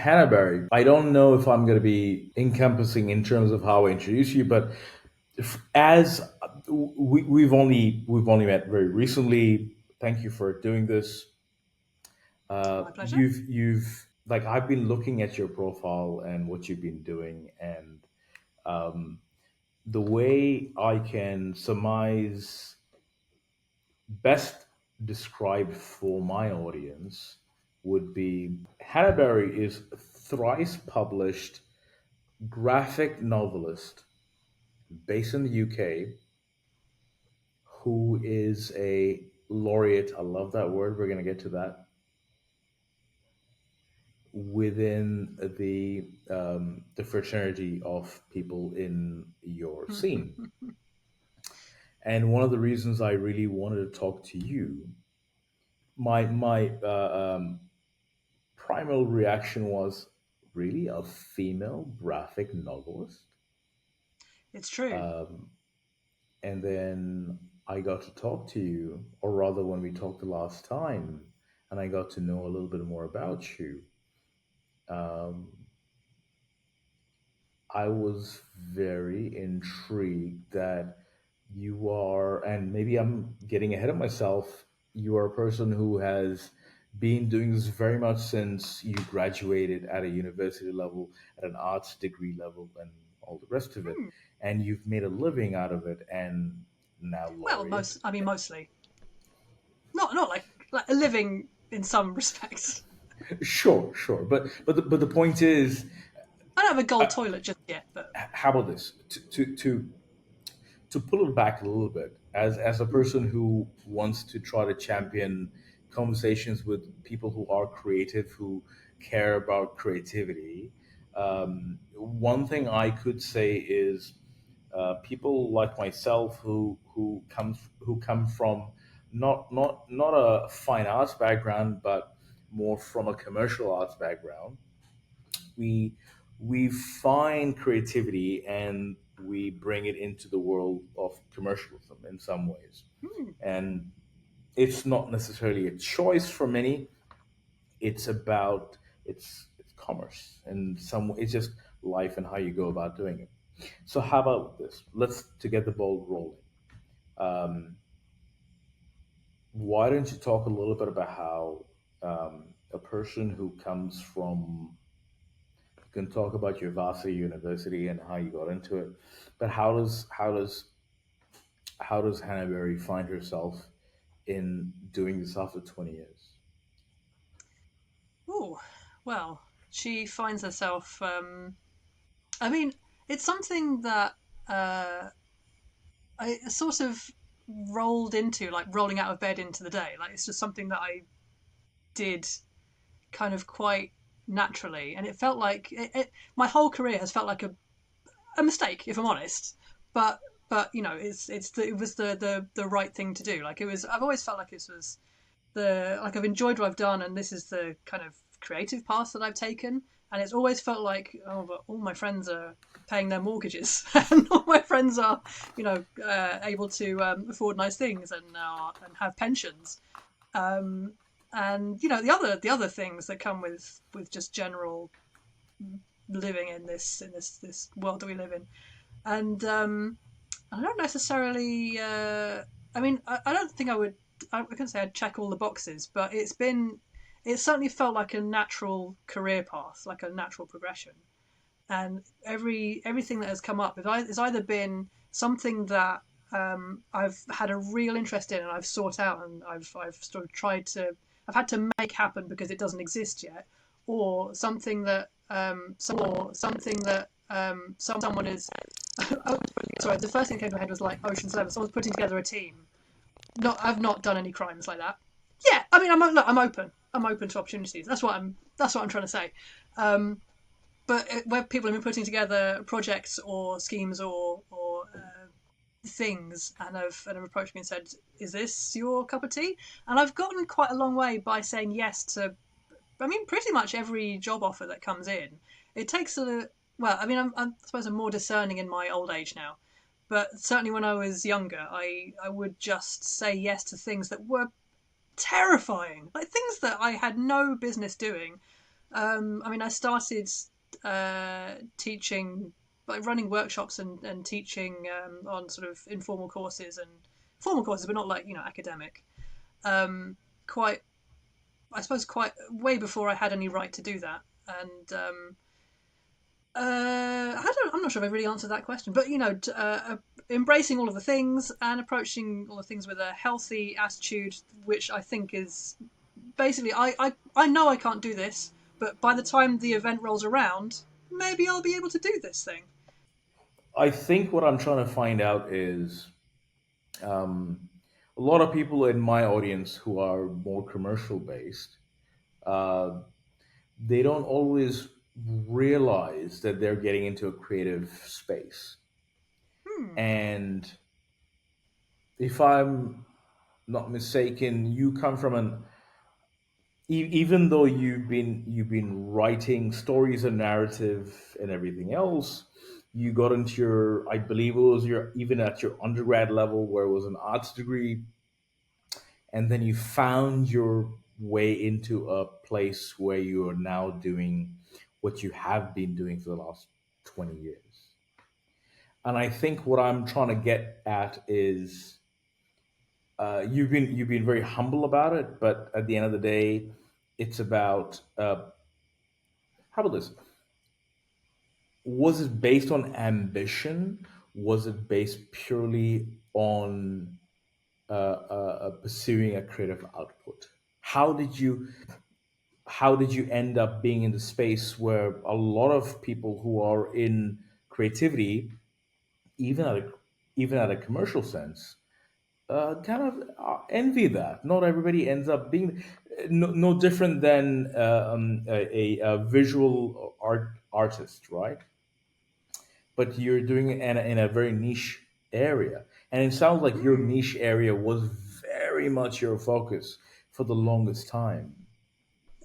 Hannah Berry, I don't know if I'm going to be encompassing in terms of how I introduce you, but as we've only met very recently. Thank you for doing this. My pleasure. You've like I've been looking at your profile and what you've been doing, and um, the way I can surmise best described for my audience would be Hannah Berry is a thrice published graphic novelist based in the UK who is a laureate. I love that word. We're going to get to that within the fraternity of people in your scene. And one of the reasons I really wanted to talk to you, my primal reaction was really a female graphic novelist. It's true. Um, and then I got to talk to you, or rather, when we talked the last time, and I got to know a little bit more about you. Um, I was very intrigued that you are, and maybe I'm getting ahead of myself, you are a person who has been doing this very much since you graduated at a university level, at an arts degree level, and all the rest of it. Hmm. And you've made a living out of it, and now Well, laureate. mostly. Not like a living in some respects. Sure, sure, but the point is, I don't have a uh, gold toilet just yet, but how about this? To pull it back a little bit, as a person who wants to try to champion conversations with people who are creative, who care about creativity, one thing I could say is people like myself who come from not a fine arts background, but more from a commercial arts background. We we find creativity and we bring it into the world of commercialism in some ways, hmm, and it's not necessarily a choice for many. It's about it's commerce, and some it's just life and how you go about doing it. So how about this? Let's to get the ball rolling. um, why don't you talk a little bit about how a person who comes from, you can talk about your Vassar University and how you got into it, but how does Hannah Berry find herself in doing this after 20 years? oh, well, she finds herself. I mean, it's something that uh, I sort of rolled into, like rolling out of bed into the day. Like it's just something that I did kind of quite naturally, and it felt like my whole career has felt like a mistake, if I'm honest. But it was the right thing to do. Like it was, I've always felt like this was the like I've enjoyed what I've done, and this is the kind of creative path that I've taken. And it's always felt like, oh, but all my friends are paying their mortgages, and all my friends are, able to afford nice things and have pensions. Um, and the other things that come with just general living in this world that we live in. And I don't necessarily. I mean, I don't think I would. I can say I'd check all the boxes, but it certainly felt like a natural career path, like a natural progression. And everything that has come up has either been something that I've had a real interest in and I've sought out and I've sort of tried to I've had to make happen because it doesn't exist yet, or something that someone is. Oh, sorry. The first thing that came to my head was like Ocean's 11. Someone's putting together a team. I've not done any crimes like that. Yeah, I mean, I'm open. I'm open to opportunities. That's what I'm trying to say. Um, but where people have been putting together projects or schemes or things and have approached me and said, "Is this your cup of tea?" And I've gotten quite a long way by saying yes to. I mean, pretty much every job offer that comes in. It takes a well. I mean, I suppose I'm more discerning in my old age now, but certainly when I was younger, I would just say yes to things that were terrifying, like things that I had no business doing. I mean, I started teaching, like running workshops and teaching on sort of informal courses and formal courses, but not like academic. Um, quite, I suppose, quite way before I had any right to do that. And I'm not sure if I really answered that question, but embracing all of the things and approaching all the things with a healthy attitude, which I think is basically, I know I can't do this, but by the time the event rolls around, maybe I'll be able to do this thing. I think what I'm trying to find out is um, a lot of people in my audience who are more commercial based, uh, they don't always realize that they're getting into a creative space. Hmm. And if I'm not mistaken, you come from even though you've been writing stories and narrative and everything else, you got into your, I believe it was your, even at your undergrad level where it was an arts degree, and then you found your way into a place where you are now doing what you have been doing for the last 20 years. And I think what I'm trying to get at is, you've been very humble about it, but at the end of the day, it's about, how about this? Was it based on ambition? Was it based purely on pursuing a creative output? How did you how did you end up being in the space where a lot of people who are in creativity, even at a commercial sense, kind of envy that? Not everybody ends up being no different than a visual artist, right? But you're doing it in a very niche area. And it sounds like your Hmm. niche area was very much your focus for the longest time.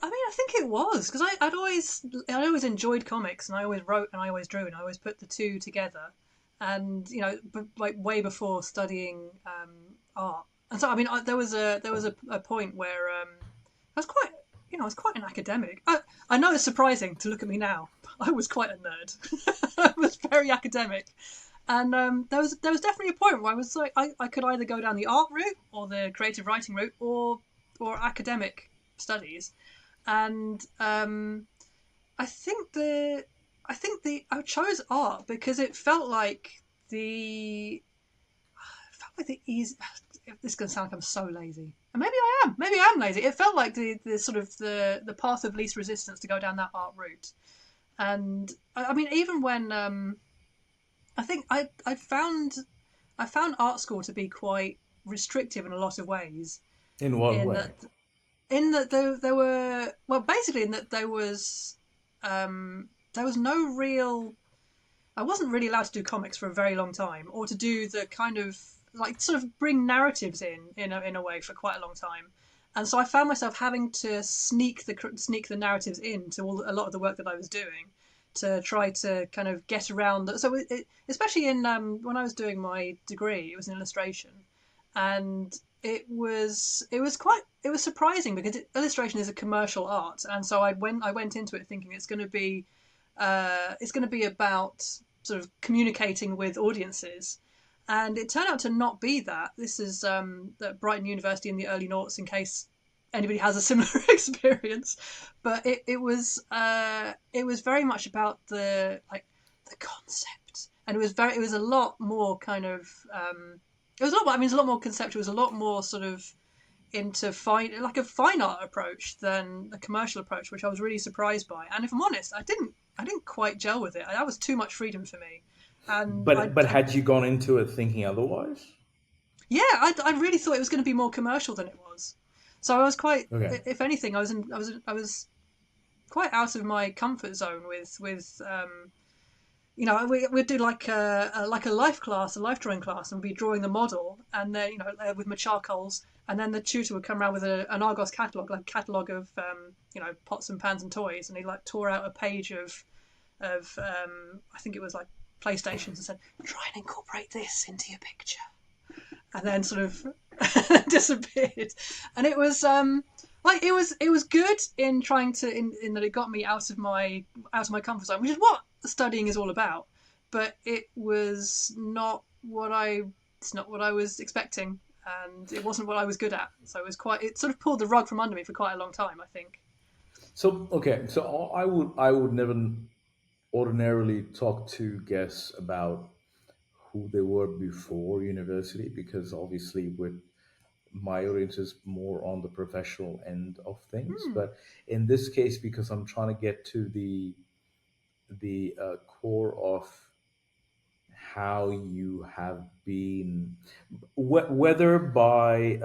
I mean, I think it was because I'd always enjoyed comics, and I always wrote and I always drew and I always put the two together, and like way before studying art. And so I mean, there was a point where I was quite I was quite an academic. I know it's surprising to look at me now. But I was quite a nerd. I was very academic, and there was definitely a point where I was like I could either go down the art route or the creative writing route or academic studies. And I chose art because it felt like the easy. This is going to sound like I'm so lazy, and maybe I am. Maybe I am lazy. It felt like the sort of the path of least resistance to go down that art route. And I mean, even when I think I found art school to be quite restrictive in a lot of ways. In what In way? that there were, well, basically in that there was no real. I wasn't really allowed to do comics for a very long time, or to do the kind of like sort of bring narratives in a way for quite a long time. And so I found myself having to sneak the narratives into a lot of the work that I was doing to try to kind of get around. So especially in when I was doing my degree, it was in illustration, and it was surprising because illustration is a commercial art, and so I went into it thinking it's going to be about sort of communicating with audiences, and it turned out to not be that. This is at Brighton University in the early noughts, in case anybody has a similar experience. But it was very much about the concept, and it was a lot more kind of it was a lot more, I mean, it's a lot more conceptual. It was a lot more sort of into like a fine art approach than a commercial approach, which I was really surprised by. And if I'm honest, I didn't quite gel with it. That was too much freedom for me. And But had you gone into it thinking otherwise? yeah, I really thought it was going to be more commercial than it was. So I was quite, Okay. if anything, I was quite out of my comfort zone with we'd do like a life class, a life drawing class, and we'd be drawing the model, and then with my charcoals, and then the tutor would come around with an Argos catalogue, like a catalogue of pots and pans and toys, and he like tore out a page of I think it was like PlayStations, and said, try and incorporate this into your picture, and then sort of disappeared. And it was like it was good in trying to in that it got me out of my comfort zone, which is what studying is all about. But it's not what I was expecting, and it wasn't what I was good at. So it sort of pulled the rug from under me for quite a long time, I think. So okay, so I would never ordinarily talk to guests about who they were before university, because obviously with my audience is more on the professional end of things. Hmm. But in this case, because I'm trying to get to the core of how you have been, whether by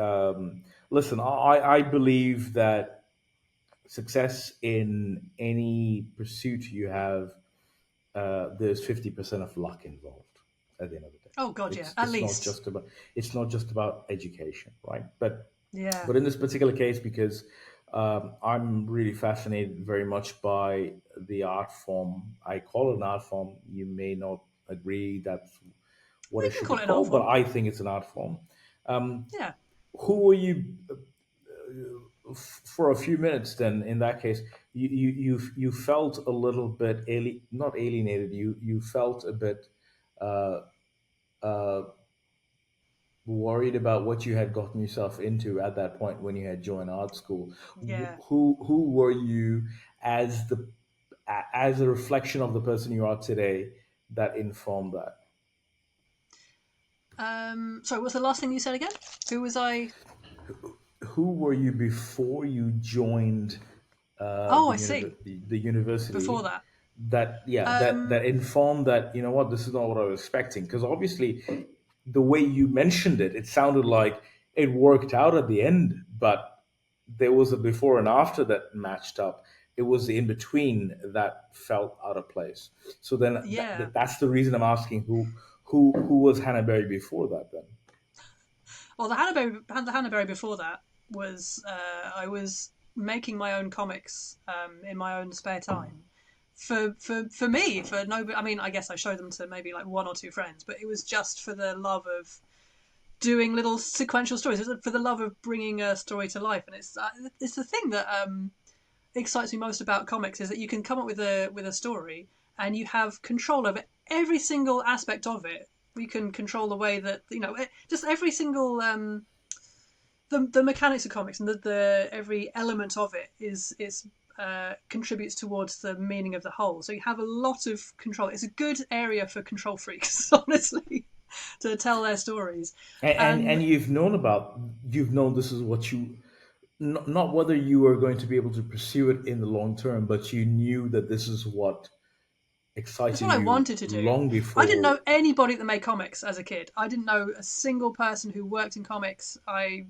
listen, I believe that success in any pursuit you have, there's 50% of luck involved at the end of the day. Oh God, yeah, It's at it's not least. just about it's not just about education, right? Yeah. But in this particular case, because I'm really fascinated very much by the art form. I call it an art form. You may not agree that's what We it can should be call it an art called, but form. I think it's an art form. Um, Yeah. who were you for a few minutes? Then, in that case, you felt a little bit not alienated. You felt a bit uh, uh, worried about what you had gotten yourself into at that point when you had joined art school. Yeah. Who were you as as a reflection of the person you are today that informed that? Sorry, what's the last thing you said again? Who was I? Who were you before you joined Oh, I see. the Before university, that. that yeah, Um, that informed that, you know what, this is not what I was expecting? Because obviously the way you mentioned it, it sounded like it worked out at the end, but there was a before and after that matched up. It was the in between that felt out of place. So then yeah. that's the reason I'm asking who was Hannah Berry before that then? Well, the Hannah Berry before that was I was making my own comics in my own spare time. For me, for no, I mean, I guess I showed them to maybe like one or two friends, but it was just for the love of doing little sequential stories. It was for the love of bringing a story to life, and it's the thing that excites me most about comics is that you can come up with a story and you have control over every single aspect of it. You can control the way that just every single the mechanics of comics and the every element of it is contributes towards the meaning of the whole. So you have a lot of control. It's a good area for control freaks, honestly, to tell their stories. And And you've known this is what you, not whether you were going to be able to pursue it in the long term, but you knew that this is what it's excited what I you wanted to do. long I didn't before. know anybody that made comics as a kid. I didn't know a single person who worked in comics. I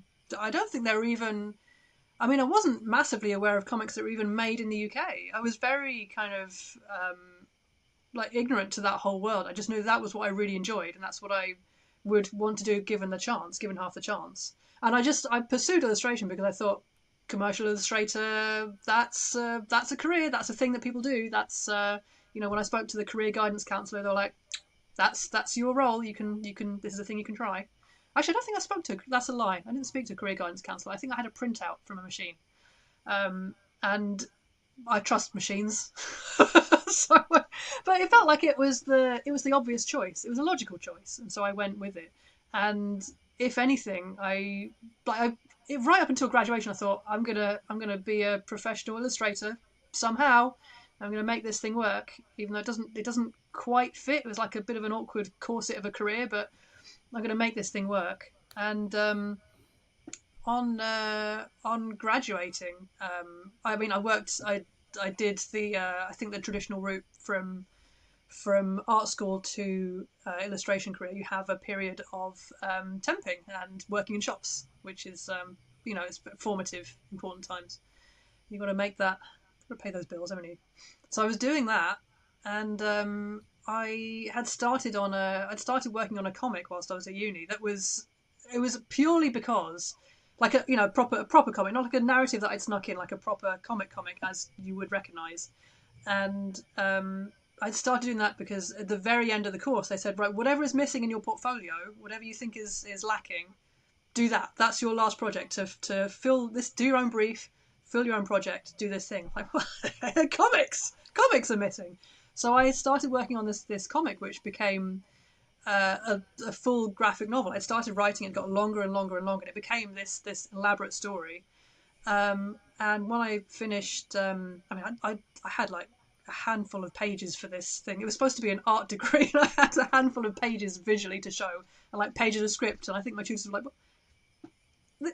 don't think there were even. I mean, I wasn't massively aware of comics that were even made in the UK. I was very kind of like ignorant to that whole world. I just knew that was what I really enjoyed, and that's what I would want to do given the chance, given half the chance. And I pursued illustration because I thought commercial illustrator that's a career, that's a thing that people do. That's when I spoke to the career guidance counselor, they're like, that's your role. You can this is a thing you can try. Actually, I don't think I spoke to. That's a lie. I didn't speak to a career guidance counselor. I think I had a printout from a machine. And I trust machines. so, but it felt like it was the obvious choice. It was a logical choice, and so I went with it. And if anything, right up until graduation, I thought I'm gonna be a professional illustrator somehow. I'm gonna make this thing work, even though it doesn't quite fit. It was like a bit of an awkward corset of a career, but I'm gonna make this thing work. And on graduating, I mean, I did the I think the traditional route from art school to illustration career. You have a period of temping and working in shops, which is it's formative, important times. You've got to make that, got to pay those bills, haven't you? So I was doing that, and I'd started working on a comic whilst I was at uni. It was purely because like a proper comic, not like a narrative that I'd snuck in, like a proper comic as you would recognise. And I started doing that because at the very end of the course they said, right, whatever is missing in your portfolio, whatever you think is lacking, do that. That's your last project to fill this. Do your own brief, fill your own project, do this thing. Like what? Comics are missing. So I started working on this comic, which became a full graphic novel. I started writing it, got longer and longer and longer, and it became this elaborate story. And when I finished, I mean, I had like a handful of pages for this thing. It was supposed to be an art degree, and I had a handful of pages visually to show, and like pages of script. And I think my tutors were like,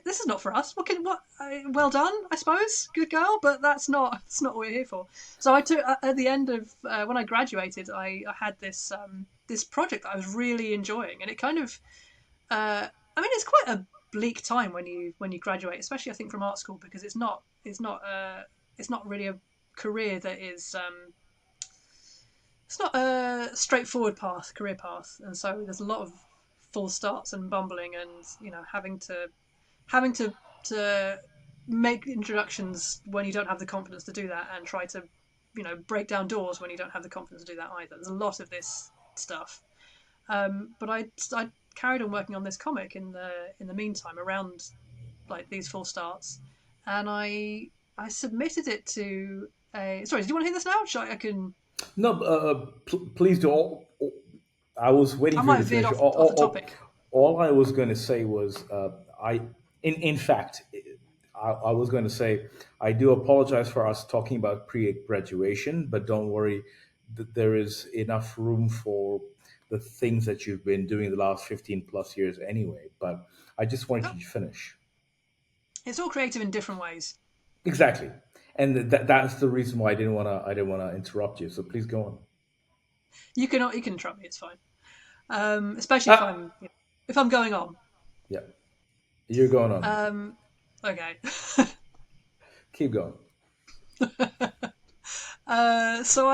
this is not for us. Well done, I suppose, good girl, but that's not what we're here for. So I took at the end of when I graduated, I had this project that I was really enjoying, and it kind of I mean it's quite a bleak time when you graduate, especially I think from art school, because it's not really a career that is it's not a straightforward career path, and so there's a lot of false starts and bumbling, and having to make introductions when you don't have the confidence to do that, and try to break down doors when you don't have the confidence to do that either. There's a lot of this stuff, but I carried on working on this comic in the meantime around like these full starts, and I submitted it to a. Sorry, do you want to hear this now? I can. No, please do. I was waiting I for you might to have veered finish. off the topic. All I was going to say was, in fact, I was going to say, I do apologize for us talking about pre-graduation, but don't worry, there is enough room for the things that you've been doing the last 15 plus years anyway. But I just wanted Oh, you to finish. it's all creative in different ways. Exactly. And that's the reason why I didn't want to interrupt you. So please go on. You can interrupt me. It's fine. Especially Ah, if I'm going on. yeah, you're going on. Um, okay. Keep going. So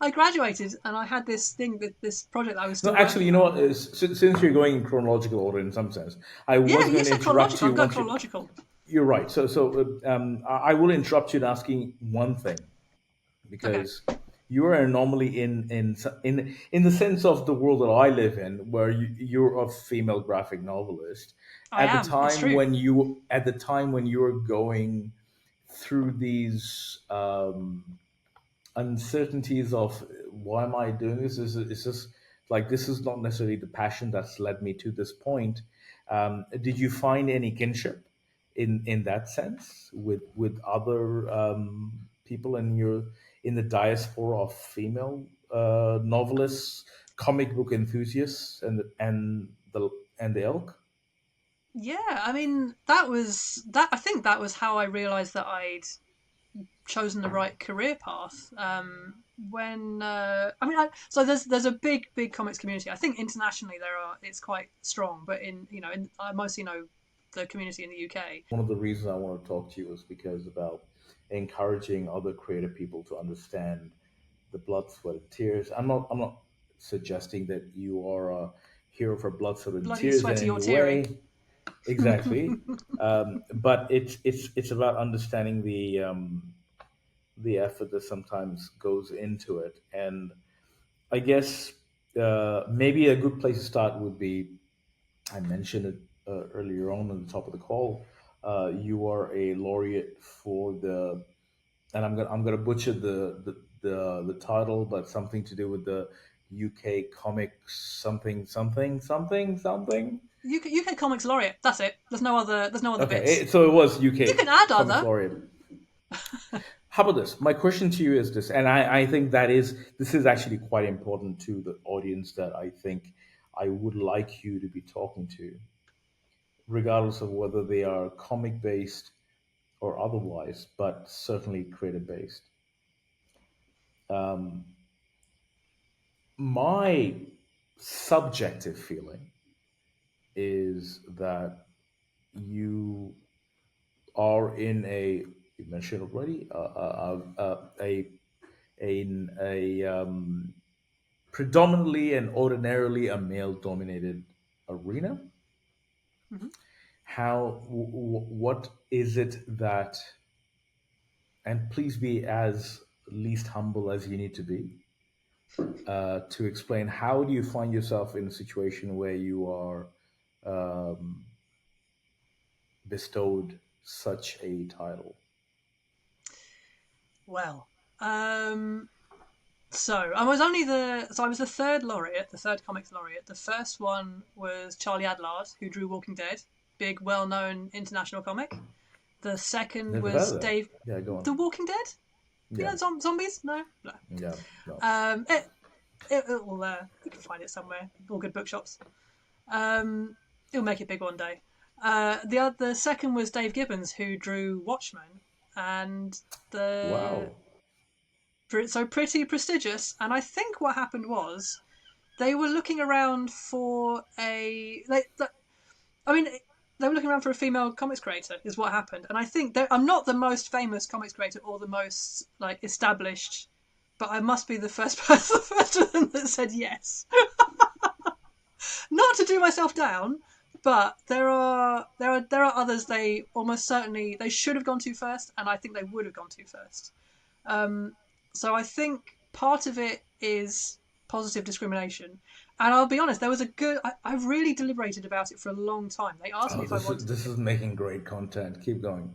I graduated, and I had this thing, that this project that I was No, still actually, you working know on. what? Since you're going in chronological order in some sense, I Yeah, was you going to said interrupt chronological. you I'm going once you. chronological. You're right. I will interrupt you in asking one thing Okay, because you are anomaly in the sense of the world that I live in, where you're a female graphic novelist. I am. It's true. At the time when you were going through these uncertainties of why am I doing this? Is this like this is not necessarily the passion that's led me to this point? Did you find any kinship in that sense with other people in the diaspora of female novelists, comic book enthusiasts, and the ilk? Yeah, I mean that was that. I think that was how I realised that I'd chosen the right career path. When I mean, so there's a big comics community. I think internationally it's quite strong, but I mostly know the community in the UK. One of the reasons I want to talk to you is because about encouraging other creative people to understand the blood, sweat, and tears. I'm not suggesting that you are a hero for blood, sweat, and Bloody tears in sweaty or any teary. way. Exactly. But it's about understanding the effort that sometimes goes into it. And I guess maybe a good place to start would be I mentioned it earlier on at the top of the call. You are a laureate for and I'm gonna butcher the title, but something to do with the UK comics something something something something. UK Comics Laureate. That's it. There's no other Okay, bits. so it was You UK can add Comics other. Laureate. How about this? My question to you is this, and I think this is actually quite important to the audience that I think I would like you to be talking to, regardless of whether they are comic based or otherwise, but certainly creative based. Um, my subjective feeling is that you are in you mentioned already a predominantly and ordinarily a male dominated arena. Mhm. What is it that, and please be as least humble as you need to be, to explain how do you find yourself in a situation where you are bestowed such a title? Well, um, I was the third laureate, the third comics laureate. The first one was Charlie Adlard, who drew Walking Dead, big, well-known international comic. The second Never heard was of that. Dave, Yeah, go on. The Walking Dead. You Yeah, know, zombies? No, no. yeah, no. It, it will. You can find it somewhere. All good bookshops. Um, it'll make it big one day. The second was Dave Gibbons, who drew Watchmen, and the Wow. so pretty prestigious. And I think what happened was they were looking around for I mean, they were looking around for a female comics creator, is what happened. And I think I'm not the most famous comics creator or the most like established, but I must be the first person, the first of them that said yes. Not to do myself down, but there are others they almost certainly they should have gone to first, and I think they would have gone to first. Um, so I think part of it is positive discrimination. And I'll be honest, there was a good. I really deliberated about it for a long time. They asked me Oh, if I this is wanted this to. is making great content. Keep going.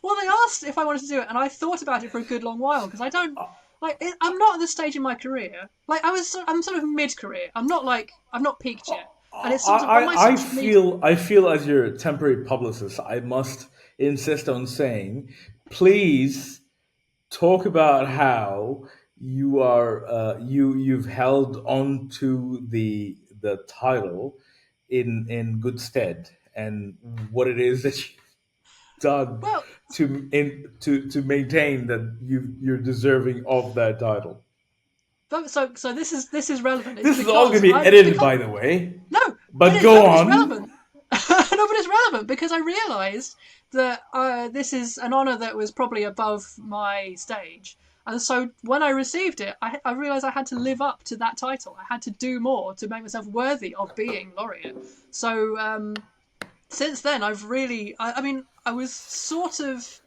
Well, they asked if I wanted to do it, and I thought about it for a good long while because I don't like. I'm not at the stage in my career. Like I'm sort of mid-career. I'm not peaked yet, and it's sort of on my I social media. feel as your temporary publicist, I must insist on saying, please talk about how you've held on to the title in good stead, and what it is that you've done Well, to maintain that you're deserving of that title. so this is relevant. This is all going to be It's edited, because by the way. no, it But is. No, go but it's on. relevant. No, but it's relevant because I realised that this is an honour that was probably above my stage. And so when I received it, I realised I had to live up to that title. I had to do more to make myself worthy of being laureate. So since then, I mean, I was sort of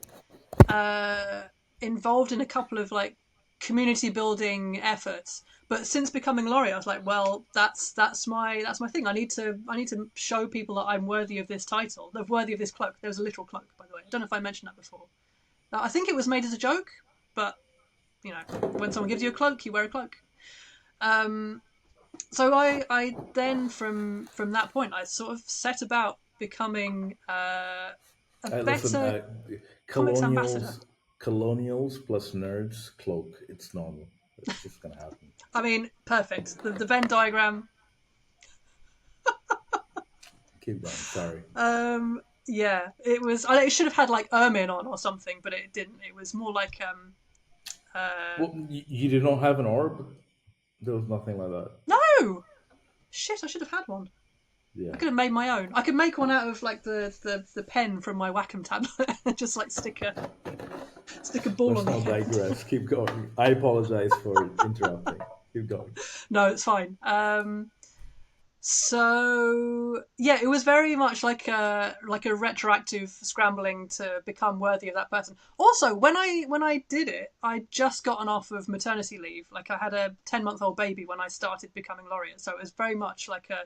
uh, involved in a couple of like community building efforts. But since becoming laureate, I was like, well, that's my thing. I need to show people that I'm worthy of this title, of worthy of this cloak. There was a literal cloak, by the way. I don't know if I mentioned that before. I think it was made as a joke, but when someone gives you a cloak, you wear a cloak. Um, so I then from that point, I sort of set about becoming a Listen, better comics ambassador. colonials plus nerds cloak. It's normal. It's just gonna happen. I mean, perfect. The Venn diagram. Keep going. Sorry. Yeah, it was. It should have had like ermine on or something, but it didn't. It was more like uh, Well, you did not have an orb. There was nothing like that. no shit. I should have had one. I Yeah. could have made my own. I could make one out of like the pen from my Wacom tablet and just like stick a ball on Let's the not end. digress. Keep going. I apologize for interrupting. Keep going. No, it's fine. So yeah, it was very much like a retroactive scrambling to become worthy of that person. Also, when I did it, I just gotten off of maternity leave. Like I had a 10-month-old baby when I started becoming laureate, so it was very much like a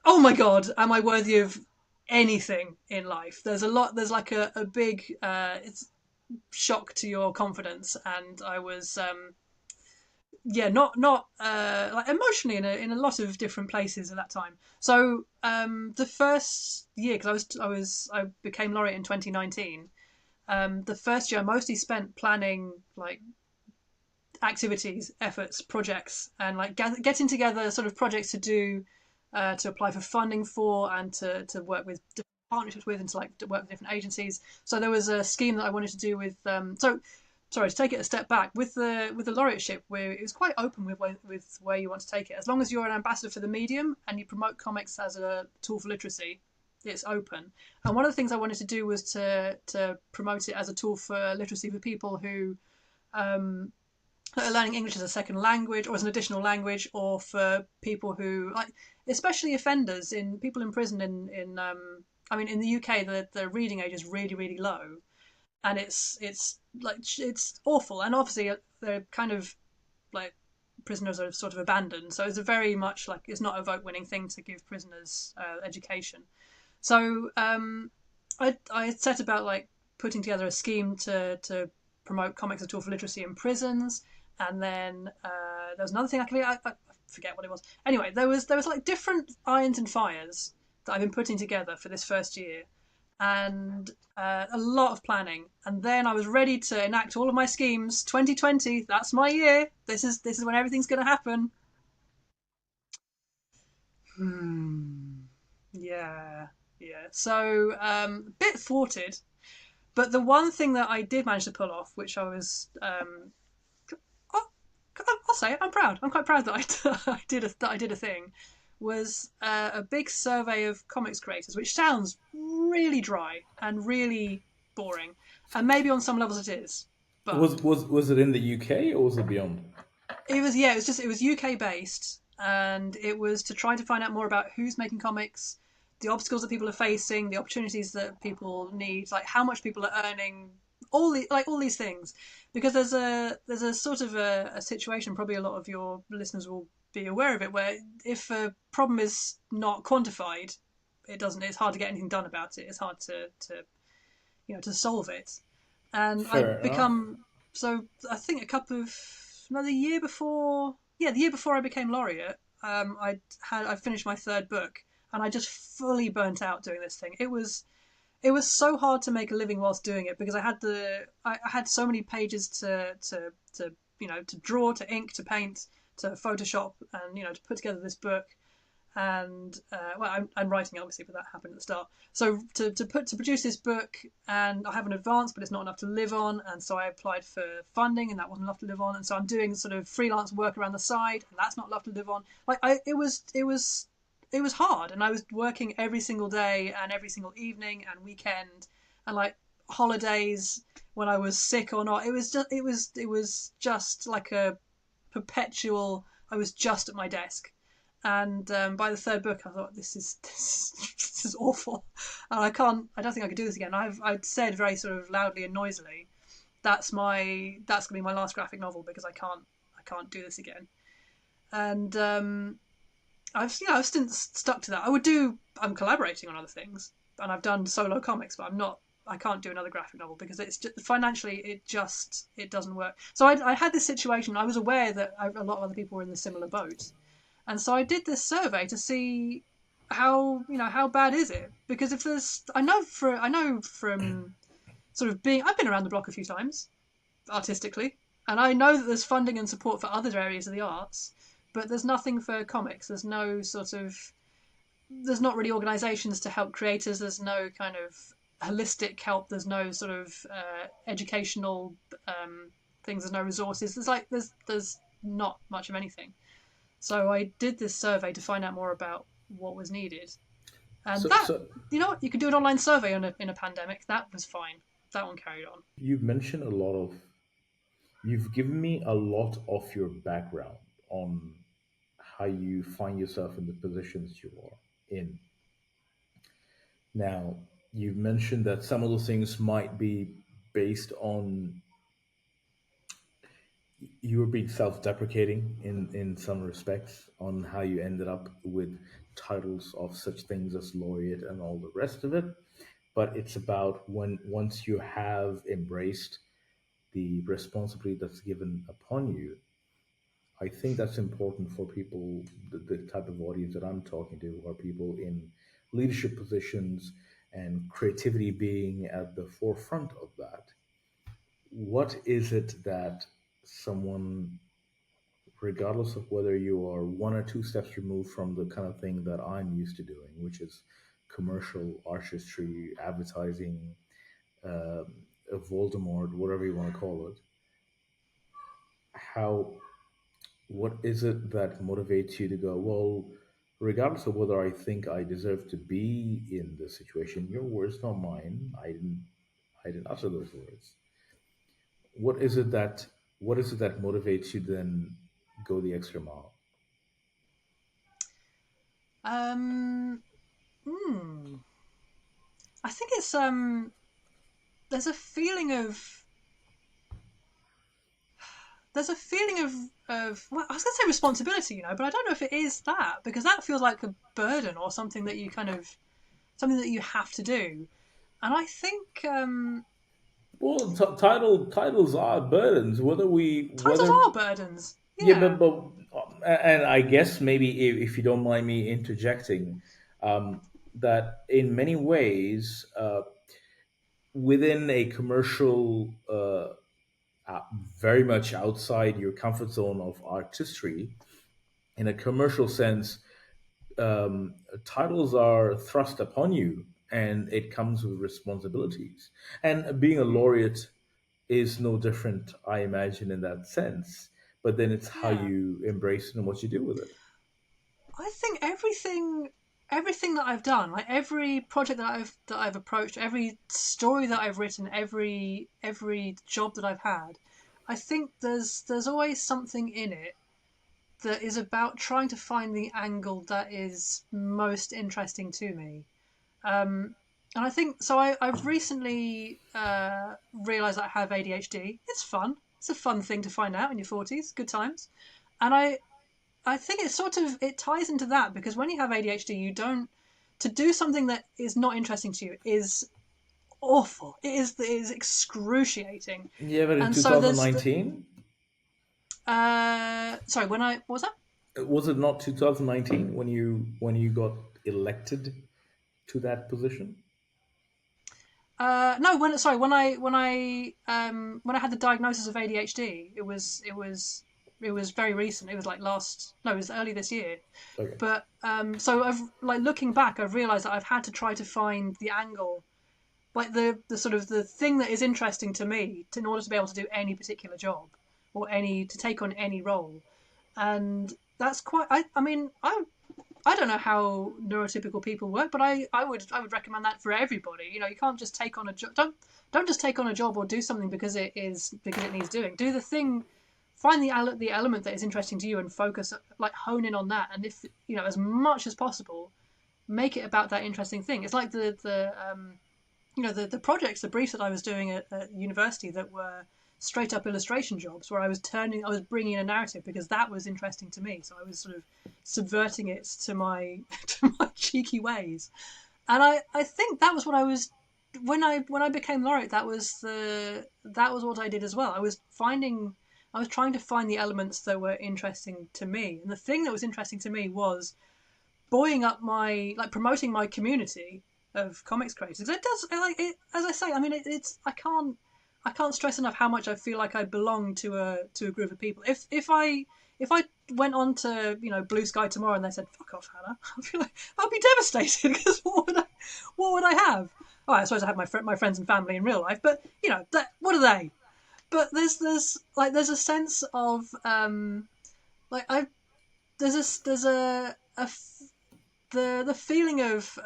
oh my god, am I worthy of anything in life? There's a lot. There's like a big it's shock to your confidence, and I was yeah, not like emotionally in a lot of different places at that time. So the first year, because I became laureate in 2019. The first year I mostly spent planning like activities, efforts, projects, and like getting together sort of projects to do, to apply for funding for, and to work with different partnerships with, and to like to work with different agencies. So there was a scheme that I wanted to do with. So sorry to take it a step back with the laureateship, where it was quite open with where you want to take it. As long as you're an ambassador for the medium and you promote comics as a tool for literacy, it's open. And one of the things I wanted to do was to promote it as a tool for literacy for people who um, are learning English as a second language or as an additional language, or for people who like, especially offenders in people in prison I mean, in the UK, the reading age is really, really low, and it's like it's awful. And obviously, they're kind of like prisoners are sort of abandoned. So it's a very much like it's not a vote winning thing to give prisoners education. So I set about like putting together a scheme to promote comics as a tool for literacy in prisons, and then there was another thing I forget what it was. Anyway, there was like different irons and fires that I've been putting together for this first year, and a lot of planning. And then I was ready to enact all of my schemes. 2020, that's my year. This is when everything's going to happen. Hmm. Yeah, yeah. So a bit thwarted, but the one thing that I did manage to pull off, which I was, I'll, I'll say it, I'm proud. I'm quite proud that I did a thing, was a big survey of comics creators, which sounds really dry and really boring, and maybe on some levels it is, but Was it in the UK or was it beyond? it was yeah, it was UK based, and it was to try to find out more about who's making comics, the obstacles that people are facing, the opportunities that people need, like how much people are earning, all these things, because there's a sort of a situation. Probably a lot of your listeners will be aware of it, where if a problem is not quantified, it doesn't. It's hard to get anything done about it. It's hard to to solve it. And I Fair enough. become so I think a couple of no the year before the year before I became laureate, I finished my third book, and I just fully burnt out doing this thing. It was so hard to make a living whilst doing it, because I had so many pages to to draw, to ink, to paint, to Photoshop, and to put together this book. And well, I'm writing obviously, but that happened at the start. So to produce this book, and I have an advance, but it's not enough to live on, and so I applied for funding, and that wasn't enough to live on, and so I'm doing sort of freelance work around the side, and that's not enough to live on. Like it was hard, and I was working every single day and every single evening and weekend, and like holidays when I was sick or not. It was just like a perpetual. I was just at my desk, and by the third book, I thought this is awful, and I can't. I don't think I could do this again. I'd said very sort of loudly and noisily, that's gonna be my last graphic novel, because I can't do this again. And I've since stuck to that. I'm collaborating on other things, and I've done solo comics, but I'm not. I can't do another graphic novel because it's just financially it doesn't work. So I had this situation. I was aware that a lot of other people were in the similar boat, and so I did this survey to see how bad is it, because if there's I know from sort of being I've been around the block a few times artistically, and I know that there's funding and support for other areas of the arts, but there's nothing for comics. There's not really organizations to help creators. There's no kind of holistic help. There's no sort of educational things. There's no resources. There's not much of anything. So I did this survey to find out more about what was needed, and So, that so you could do an online survey in a pandemic. That was fine. That one carried on. you've mentioned a lot of, you've given me a lot of your background on how you find yourself in the positions you are in. Now, you've mentioned that some of those things might be based on you were being self-deprecating in some respects on how you ended up with titles of such things as laureate and all the rest of it. But it's about when once you have embraced the responsibility that's given upon you. I think that's important for people, the type of audience that I'm talking to, are people in leadership positions and creativity being at the forefront of that. What is it that someone, regardless of whether you are one or two steps removed from the kind of thing that I'm used to doing, which is commercial artistry, advertising, uh, Voldemort, whatever you want to call it, how, what is it that motivates you to go, well, regardless of whether I think I deserve to be in this situation, your words, not mine. I didn't utter those words. What is it that what is it that motivates you then go the extra mile? Um, hmm. I think there's a feeling of there's a feeling of well, I was going to say responsibility, but I don't know if it is that, because that feels like a burden or something that you kind of something that you have to do. And I think Well, titles are burdens. titles Whether are burdens. Yeah, Yeah, and I guess maybe if you don't mind me interjecting, that in many ways, within a commercial, very much outside your comfort zone of artistry, in a commercial sense, titles are thrust upon you, and it comes with responsibilities. And being a laureate is no different, I imagine, in that sense. But then it's how yeah. you embrace it and what you do with it. I think everything that I've done, like every project that I've approached, every story that I've written, every job that I've had, I think there's always something in it that is about trying to find the angle that is most interesting to me. And I think so. I've recently realised that I have ADHD. It's fun. It's a fun thing to find out in your 40s. Good times. And I think it sort of it ties into that, because when you have ADHD, you don't to do something that is not interesting to you is awful. It is excruciating. Yeah, but in And so there's the 2019, sorry, when I what was that? was it not 2019 when you got elected to that position? No, when I had the diagnosis of ADHD, it was very recent. It was like last no, it was early this year. Okay. But so I've like looking back, I've realised that I've had to try to find the angle, like the sort of the thing that is interesting to me, in order to be able to do any particular job or any to take on any role. And that's quite. I mean, I don't know how neurotypical people work, but I would recommend that for everybody. You can't just take on a job. Don't just take on a job or do something because it needs doing. Do the thing. Find the element that is interesting to you and focus, like hone in on that. And if as much as possible, make it about that interesting thing. It's like the projects, the briefs that I was doing at university that were straight up illustration jobs, where I was bringing in a narrative because that was interesting to me. So I was sort of subverting it to my to my cheeky ways, and I think that was what I was when I became laureate. That was what I did as well. I was trying to find the elements that were interesting to me, and the thing that was interesting to me was buoying up promoting my community of comics creators. It does like it, as I say. I mean, it's I can't stress enough how much I feel like I belong to a group of people. If I went on to Blue Sky tomorrow and they said fuck off, Hannah, I feel like I'd be devastated because what would I have? Oh, I suppose I have my friends and family in real life, but what are they? But there's a sense of like I there's a the feeling of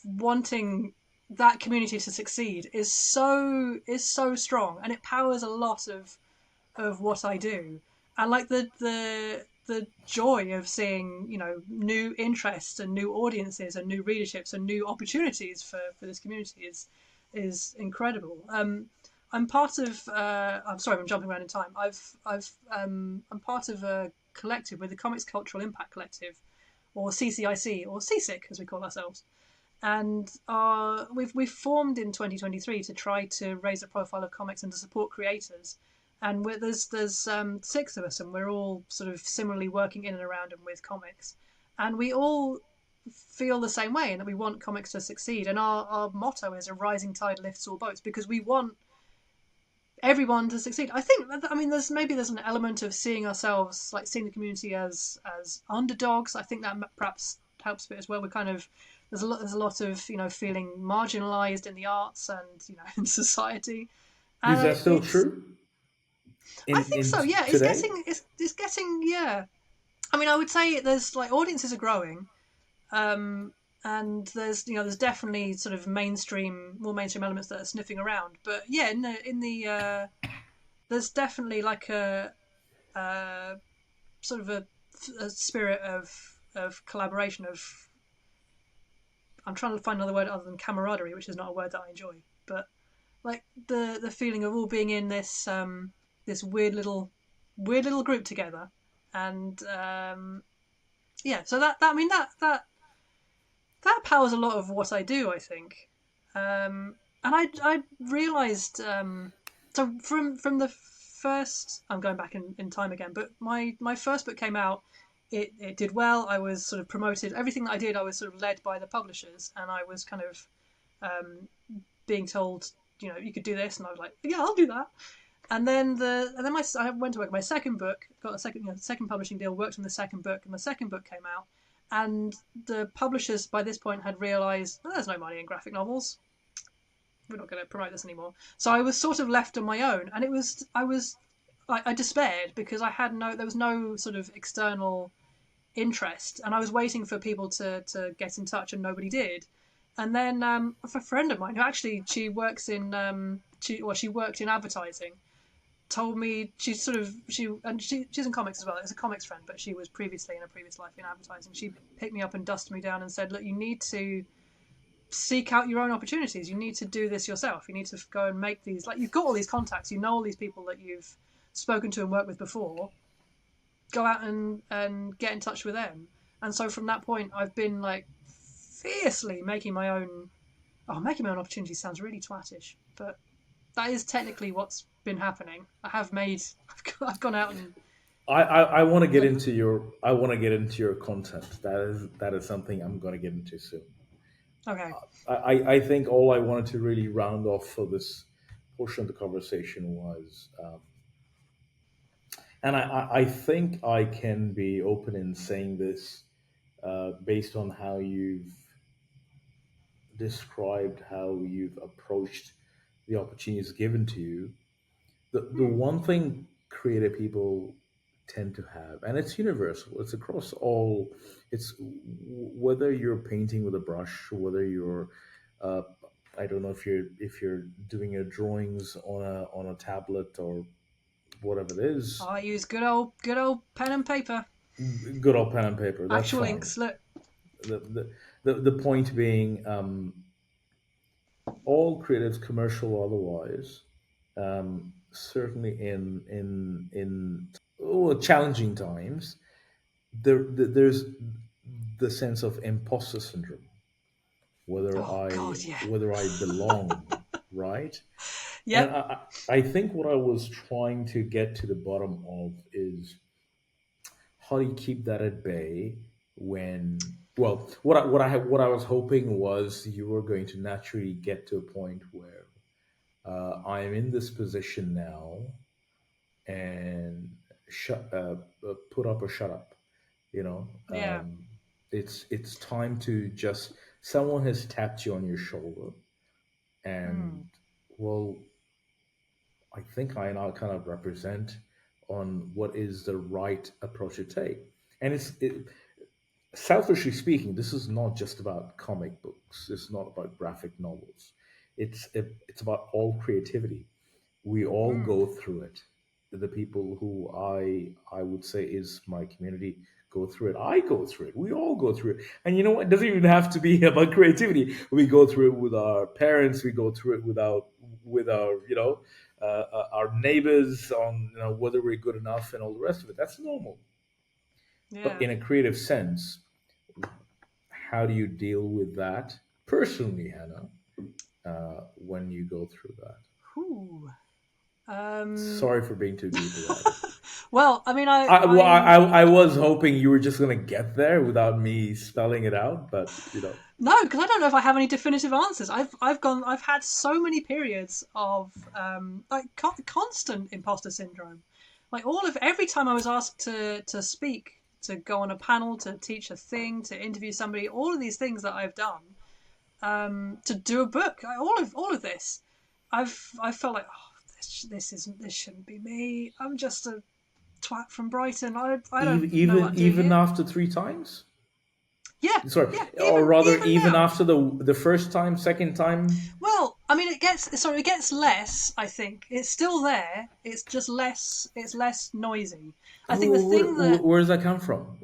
wanting that community to succeed is so strong, and it powers a lot of what I do. And like the joy of seeing new interests and new audiences and new readerships and new opportunities for this community is incredible. I'm part of. I'm sorry, I'm jumping around in time. I'm part of a collective with the Comics Cultural Impact Collective, or CCIC, or CSIC as we call ourselves. And we've formed in 2023 to try to raise the profile of comics and to support creators. And there's six of us, and we're all sort of similarly working in and around and with comics. And we all feel the same way, and that we want comics to succeed. And our motto is a rising tide lifts all boats, because we want everyone to succeed. I think. I mean, there's an element of seeing ourselves, like seeing the community as underdogs. I think that perhaps helps a bit as well. We kind of there's a lot of feeling marginalised in the arts and in society, Is and that still it's. true I think in so. Yeah, it's today? getting it's getting yeah. I mean, I would say there's like audiences are growing. Um, and there's definitely sort of more mainstream elements that are sniffing around. But yeah, in the there's definitely like a sort of a spirit of collaboration. I'm trying to find another word other than camaraderie, which is not a word that I enjoy, but like the feeling of all being in this weird little weird little group together, and yeah. So that I mean that powers a lot of what I do, I think. And I realised so from the first, I'm going back in time again, but my first book came out. It did well. I was sort of promoted. Everything that I did, I was sort of led by the publishers, and I was kind of being told, you could do this, and I was like, yeah, I'll do that. And then I went to work on my second book, got a second publishing deal, worked on the second book, and the second book came out. And the publishers by this point had realised, there's no money in graphic novels. We're not going to promote this anymore. So I was sort of left on my own, and I despaired because there was no sort of external interest, and I was waiting for people to get in touch, and nobody did. And then a friend of mine who actually she worked in advertising told me she's in comics as well. It's a comics friend, but she was previously in a previous life in advertising. She picked me up and dusted me down and said, "Look, you need to seek out your own opportunities. You need to do this yourself. You need to go and make these. Like you've got all these contacts. You know all these people that you've spoken to and worked with before. Go out and get in touch with them." And so from that point, I've been like fiercely making my own. Oh, making my own opportunities sounds really twattish, but that is technically what's been happening. I've gone out and I want to get done. into your content. That is something I'm going to get into soon. Okay. I think all I wanted to really round off for this portion of the conversation was, and I think I can be open in saying this, based on how you've described how you've approached the opportunities given to you. The Hmm. one thing creative people tend to have, and it's universal, it's across all, whether you're painting with a brush, whether you're uh, I don't know if you're doing your drawings on a tablet or whatever it is. I use good old pen and paper. Good old pen and paper, that's Actual fine. inks. Look. The point being, all creatives, commercial or otherwise, certainly in challenging times, there's the sense of imposter syndrome, whether Oh I God, yeah. whether I belong, right? And Yep. I think what I was trying to get to the bottom of is how do you keep that at bay when, well, what I was hoping was you were going to naturally get to a point where, I am in this position now, and put up or shut up. You know, Yeah. it's time to just, someone has tapped you on your shoulder, and, Hmm. well, I think I now kind of represent on what is the right approach to take. And selfishly speaking, this is not just about comic books. It's not about graphic novels. It's about all creativity. We all Hmm. go through it. The people who I would say is my community go through it. I go through it. We all go through it. And you know what? It doesn't even have to be about creativity. We go through it with our parents. We go through it with our our neighbors, on whether we're good enough and all the rest of it. That's normal. But Yeah. in a creative sense, how do you deal with that personally, Hannah, when you go through that? Whew. Um. Sorry for being too deep about it. Well, I mean, Well, I'm I was hoping you were just going to get there without me spelling it out, but no, because I don't know if I have any definitive answers. I've had so many periods of like constant imposter syndrome. Like every time I was asked to speak, to go on a panel, to teach a thing, to interview somebody, all of these things that I've done, to do a book, all of this, I've felt like, oh, this shouldn't be me. I'm just a twat from Brighton. I don't even know what even I'm doing even here. after three times, Yeah, sorry, yeah. or Even rather, even even now. after the first time, second time. Well, I mean, it gets less. I think it's still there. It's just less. It's less noisy. I think the thing that Where does that come from?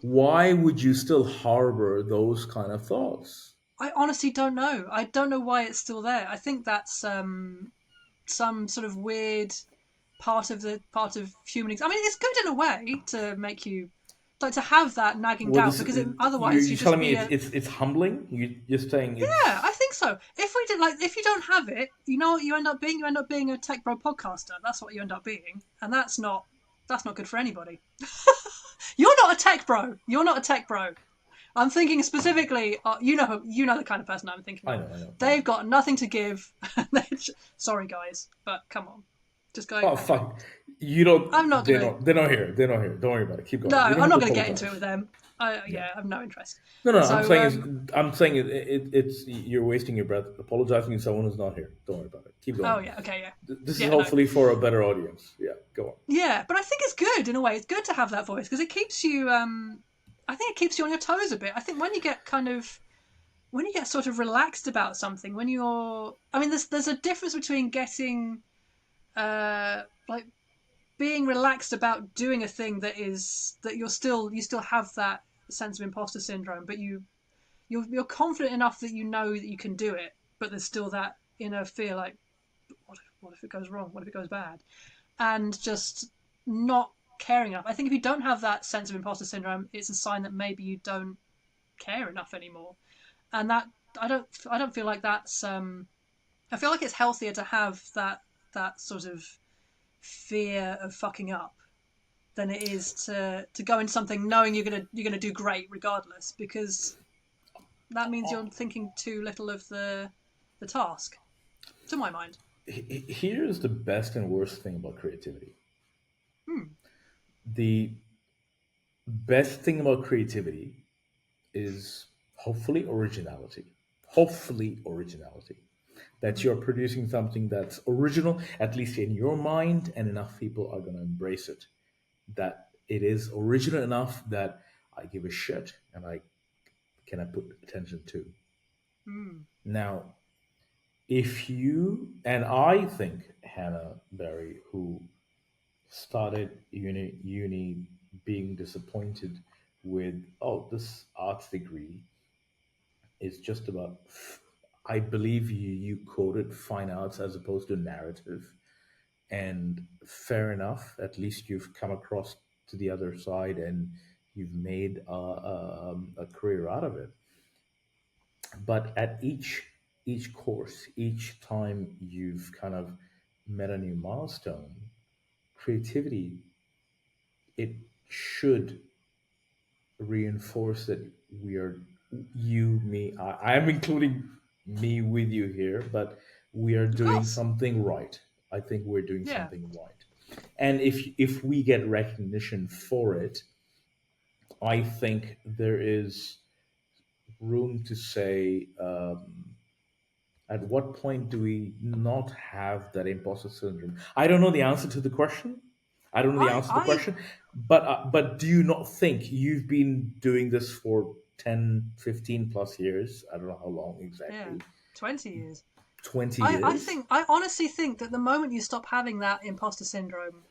Why would you still harbor those kind of thoughts? I honestly don't know. I don't know why it's still there. I think that's some sort of weird. part of human. I mean, it's good in a way to make you like to have that nagging What doubt is because you otherwise you you'd just telling me be a it's humbling? You're saying yeah. it's I think so. If we did like if you don't have it, you know what you end up being. You end up being a tech bro podcaster. That's what you end up being, and that's not good for anybody. You're not a tech bro. You're not a tech bro. I'm thinking specifically. You know the kind of person I'm thinking I of. know, I know, I know. They've got nothing to give. Sorry, guys, but come on, just go Oh anyway. fuck. You don't I'm not they're gonna. not they're not here. They're not here. Don't worry about it. Keep No, going. You don't I'm have not to gonna get into it with apologize. them. Yeah. I have no interest. No, no, So I'm saying it's you're wasting your breath apologizing to someone who's not here. Don't worry about it. Keep oh going. yeah, okay, yeah, This is yeah, no, hopefully for a better audience. Yeah, go on. yeah. But I think it's good in a way. It's good to have that voice because it keeps you. I think it keeps you on your toes a bit. I think when you get sort of relaxed about something, when you're, I mean, there's a difference between getting like being relaxed about doing a thing that you still have that sense of imposter syndrome, but you're confident enough that you know that you can do it, but there's still that inner fear like what if it goes wrong? What if it goes bad? And just not caring enough. I think if you don't have that sense of imposter syndrome, it's a sign that maybe you don't care enough anymore. And that I don't feel like that's I feel like it's healthier to have that sort of fear of fucking up than it is to go into something knowing you're gonna do great regardless, because that means you're thinking too little of the task, to my mind. Here's the best and worst thing about creativity. Hmm. The best thing about creativity is hopefully originality. Hopefully originality. That Mm-hmm. you're producing something that's original, at least in your mind, and enough people are going to embrace it. That it is original enough that I give a shit and I put attention to. Mm. Now, if you and I think Hannah Berry, who started uni being disappointed with, oh, this arts degree is just about, I believe you quoted fine arts as opposed to narrative. And fair enough, at least you've come across to the other side and you've made a career out of it. But at each course, each time you've kind of met a new milestone, creativity, it should reinforce that we are, you, me, I am including me with you here, but we are Of doing course. something right. I think we're doing Yeah. something right. And if we get recognition for it, I think there is room to say, at what point do we not have that imposter syndrome? I don't know the answer to the question. I don't know the I answer to the I question, but do you not think you've been doing this for 10, 15 plus years? I don't know how long yeah. exactly. 20 years. 20 I years? think I honestly think that the moment you stop having that imposter syndrome,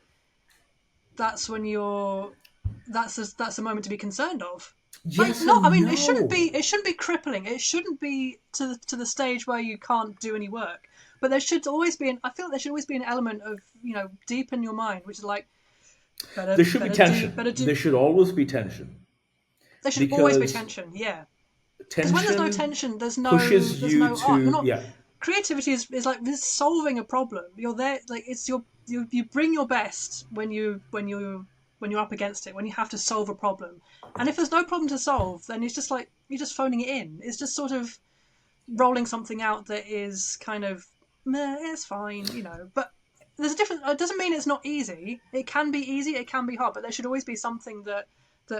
that's when that's a moment to be concerned of. Like, Yes not, I and mean, no. it shouldn't be crippling. It shouldn't be to the stage where you can't do any work. But there should always be I feel there should always be an element of, deep in your mind, which is like There should be better tension. do. There should always be tension There should always be because tension. Yeah, because when there's no tension tension, pushes there's you no art. You're to, not yeah. creativity is like this solving a problem. You're there, like it's you bring your best when you're up against it, when you have to solve a problem. And if there's no problem to solve, then it's just like you're just phoning it in. It's just sort of rolling something out that is kind of meh, it's fine. But there's a difference. It doesn't mean it's not easy. It can be easy, it can be hard, but there should always be something that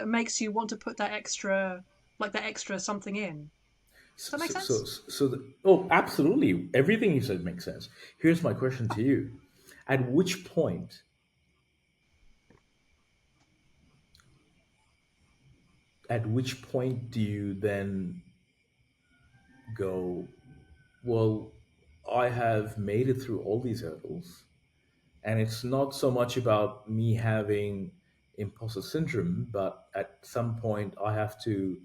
makes you want to put that extra something in. Does that make sense? Oh, absolutely. Everything you said makes sense. Here's my question to you. At which point, at which point do you then go, well, I have made it through all these hurdles, and it's not so much about me having imposter syndrome, but at some point I have to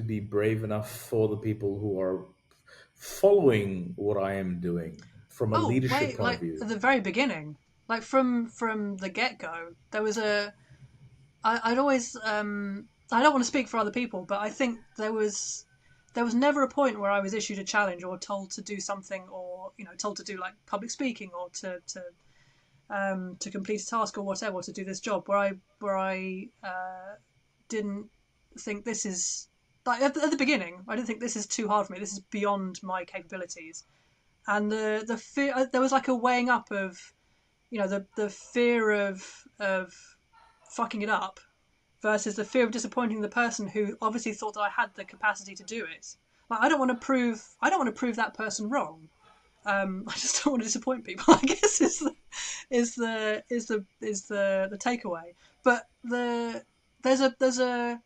be brave enough for the people who are following what I am doing, from a Oh leadership wait, point of like view? at the very beginning, like from the get go, there was a. I'd always I don't want to speak for other people, but I think there was never a point where I was issued a challenge or told to do something, or told to do like public speaking, or to complete a task or whatever, or to do this job where I didn't think this is like at the beginning. I didn't think this is too hard for me. This is beyond my capabilities. And the fear, there was like a weighing up of the fear of fucking it up versus the fear of disappointing the person who obviously thought that I had the capacity to do it. Like I don't want to prove that person wrong. I just don't want to disappoint people. I guess is the takeaway. But there's a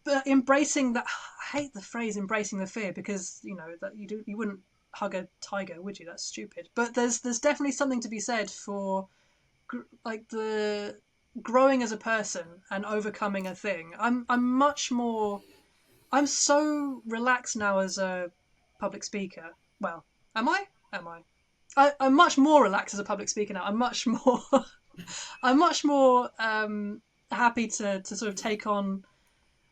but embracing that. I hate the phrase embracing the fear, because that you wouldn't hug a tiger, would you? That's stupid. But there's definitely something to be said for like the growing as a person and overcoming a thing. I'm much more. I'm so relaxed now as a public speaker. Well, am I? Am I? I'm much more relaxed as a public speaker now. I'm much more. I'm much more happy to sort of take on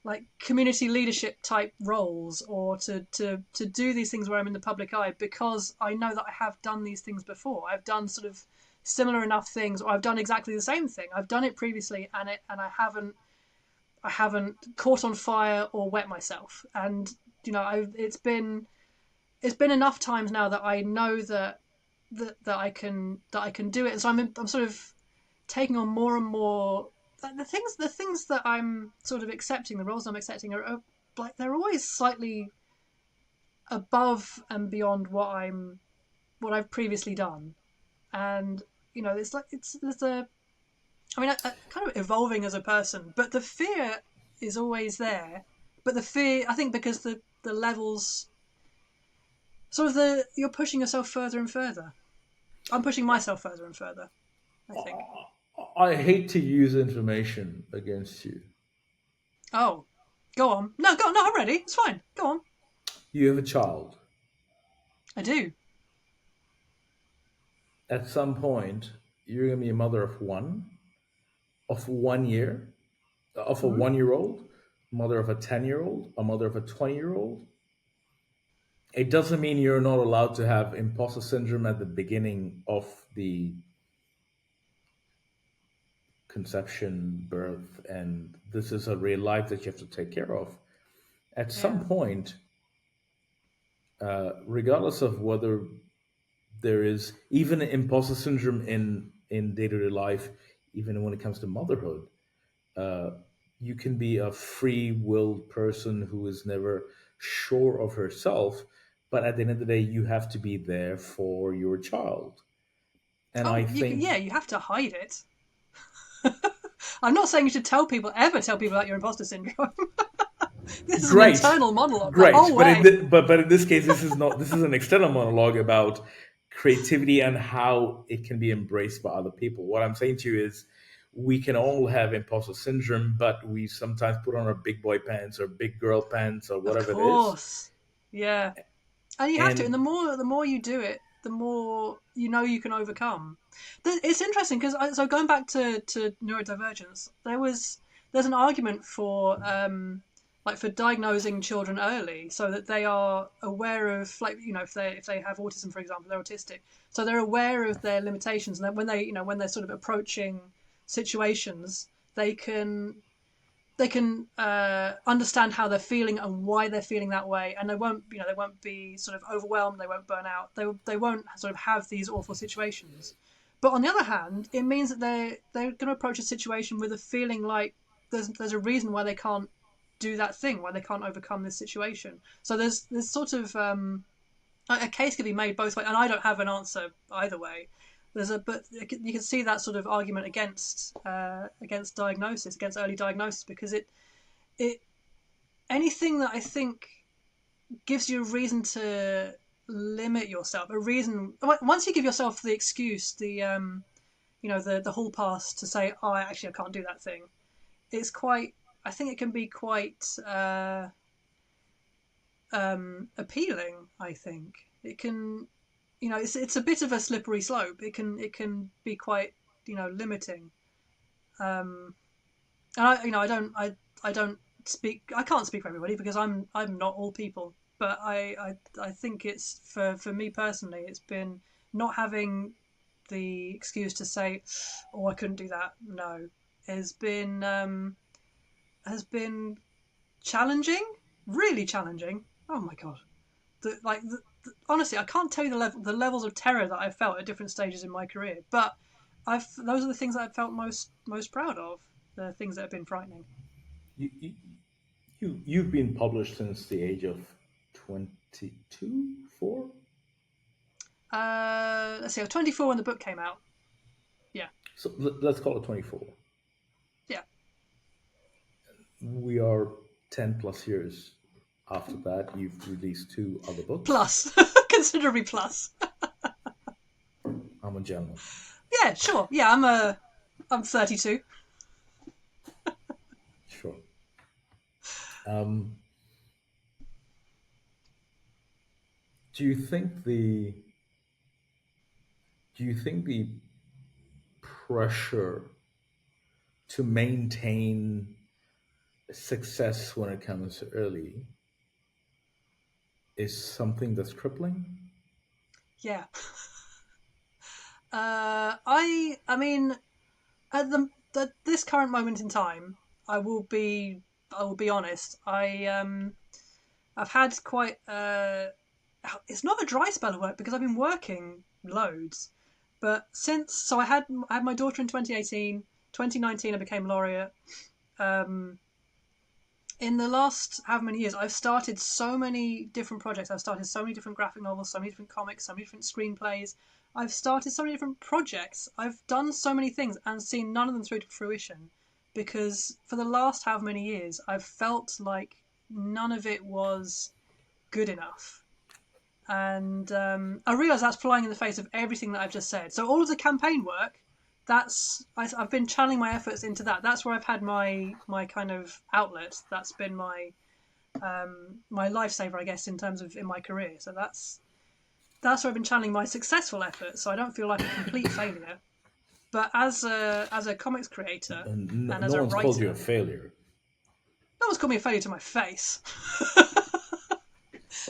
like community leadership type roles, or to do these things where I'm in the public eye, because I know that I have done these things before. I've done sort of similar enough things, or I've done exactly the same thing. I've done it previously, and I haven't caught on fire or wet myself. And it's been enough times now that I know that I can do it. And so I'm sort of taking on more and more the things that I'm sort of accepting, the roles I'm accepting are like they're always slightly above and beyond what I've previously done. And it's like it's a I mean I kind of evolving as a person, but the fear is always there. But the fear, I think, because the levels sort of you're pushing yourself further and further. I'm pushing myself further and further, I think. I hate to use information against you. Oh, go on. No, go on. No, I'm ready. It's fine. Go on. You have a child. I do. At some point, you're going to be a mother of 1 year, of a Hmm. 1 year old, mother of a 10-year old, a mother of a 20-year old. It doesn't mean you're not allowed to have imposter syndrome at the beginning of the conception, birth, and this is a real life that you have to take care of. At some Yeah. point, regardless of whether there is even imposter syndrome in day-to-day life, even when it comes to motherhood, uh, you can be a free-willed person who is never sure of herself, but at the end of the day, you have to be there for your child. And I Oh, you can. think Yeah, you have to hide it. I'm not saying you should ever tell people about your imposter syndrome. This is an great, internal monologue the great, whole but way. but in this case, this is not. This is an external monologue about creativity and how it can be embraced by other people. What I'm saying to you is, we can all have imposter syndrome, but we sometimes put on our big boy pants or big girl pants or Of whatever it is, course. Yeah. And you have to, and the and more the more you do it, the more you can overcome. It's interesting because so going back to neurodivergence, there's an argument for like for diagnosing children early, so that they are aware of, like, if they have autism, for example, they're autistic, so they're aware of their limitations, and that when they're sort of approaching situations, they can understand how they're feeling and why they're feeling that way, and they won't be sort of overwhelmed. They won't burn out. They won't sort of have these awful situations. But on the other hand, it means that they're going to approach a situation with a feeling like there's a reason why they can't do that thing, why they can't overcome this situation. So there's sort of a case could be made both ways, and I don't have an answer either way. But you can see that sort of argument against diagnosis, against early diagnosis, because it anything that I think gives you a reason to limit yourself, a reason once you give yourself the excuse, the hall pass to say, oh, actually I can't do that thing. It's quite. I think it can be quite appealing. I think it can. it's a bit of a slippery slope. It can be quite limiting. Um, and I don't speak. I can't speak for everybody because I'm not all people. But I think it's for me personally, it's been not having the excuse to say, "Oh, I couldn't do that." No, has been um, has been challenging, really challenging. Oh my god! Honestly, I can't tell you the levels of terror that I've felt at different stages in my career. But those are the things that I've felt most proud of. The things that have been frightening. You, you, you've been published since the age of 22, 4. Let's see. I was 24 when the book came out. Yeah, So let's call it 24. yeah. We are 10 plus years after that. You've released two other books. Plus, considerably plus. I'm a gentleman. Yeah, sure. Yeah, I'm 32. Sure. Um, do you think the do you think the pressure to maintain success when it comes early is something that's crippling? Yeah. I mean, at this current moment in time, I will be I will be honest. I've had quite it's not a dry spell of work because I've been working loads. But I had my daughter in 2018, 2019 I became laureate. Um, in the last how many years, I've started so many different projects. I've started so many different graphic novels, so many different comics, so many different screenplays. I've started so many different projects. I've done so many things and seen none of them through to fruition because for the last how many years, I've felt like none of it was good enough. And I realise that's flying in the face of everything that I've just said. So all of the campaign work, I've been channeling my efforts into that. That's where I've had my kind of outlet. That's been my lifesaver, I guess, in terms of in my career. So that's where I've been channeling my successful efforts. So I don't feel like a complete failure. But as a comics creator and as No a one's called you a writer, failure. no one's called me a failure to my face.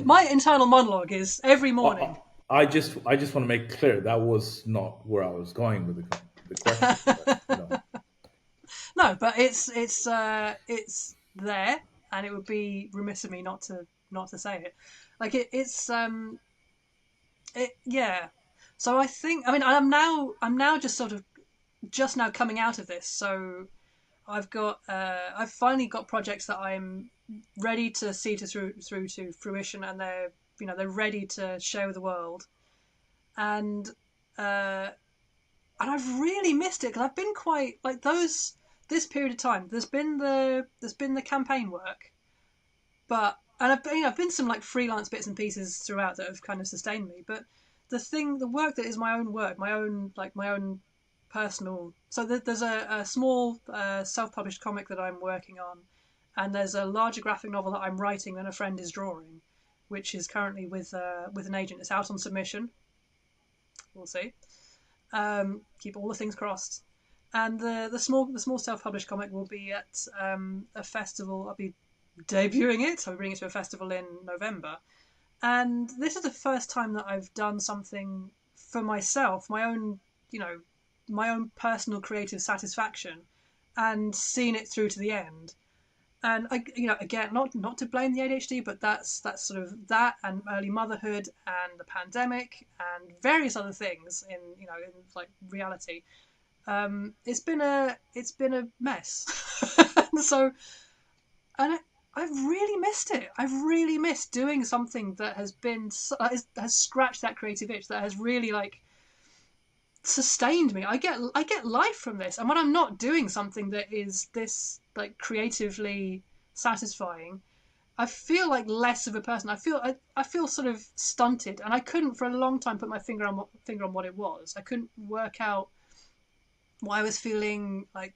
My internal monologue is every I, morning. I just want to make clear that was not where I was going with the question. But No, but it's there, and it would be remiss of me not to say it. Like yeah. So I mean I'm now just sort of just now coming out of this. So I've finally got projects that I'm ready to see through to fruition, and they're ready to share with the world. And uh, and I've really missed it because I've been quite like those this period of time. There's been the campaign work, but and I've been some like freelance bits and pieces throughout that have kind of sustained me. But the work that is my own work, my own personal. So there's a small self-published comic that I'm working on, and there's a larger graphic novel that I'm writing and a friend is drawing, which is currently with an agent. It's out on submission. We'll see. Keep all the things crossed. And the small self published comic will be at a festival. I'll be debuting it. So I'll be bringing it to a festival in November. And this is the first time that I've done something for myself, my own personal creative satisfaction, and seen it through to the end. And again, not to blame the ADHD, but that's sort of that and early motherhood and the pandemic and various other things in like reality. It's been a mess. so and I've really missed it. I've really missed doing something that has scratched that creative itch that has really like sustained me. I get life from this, and when I'm not doing something that is this like creatively satisfying, I feel like less of a person. I feel sort of stunted, and I couldn't for a long time put my finger on what it was. I couldn't work out why I was feeling like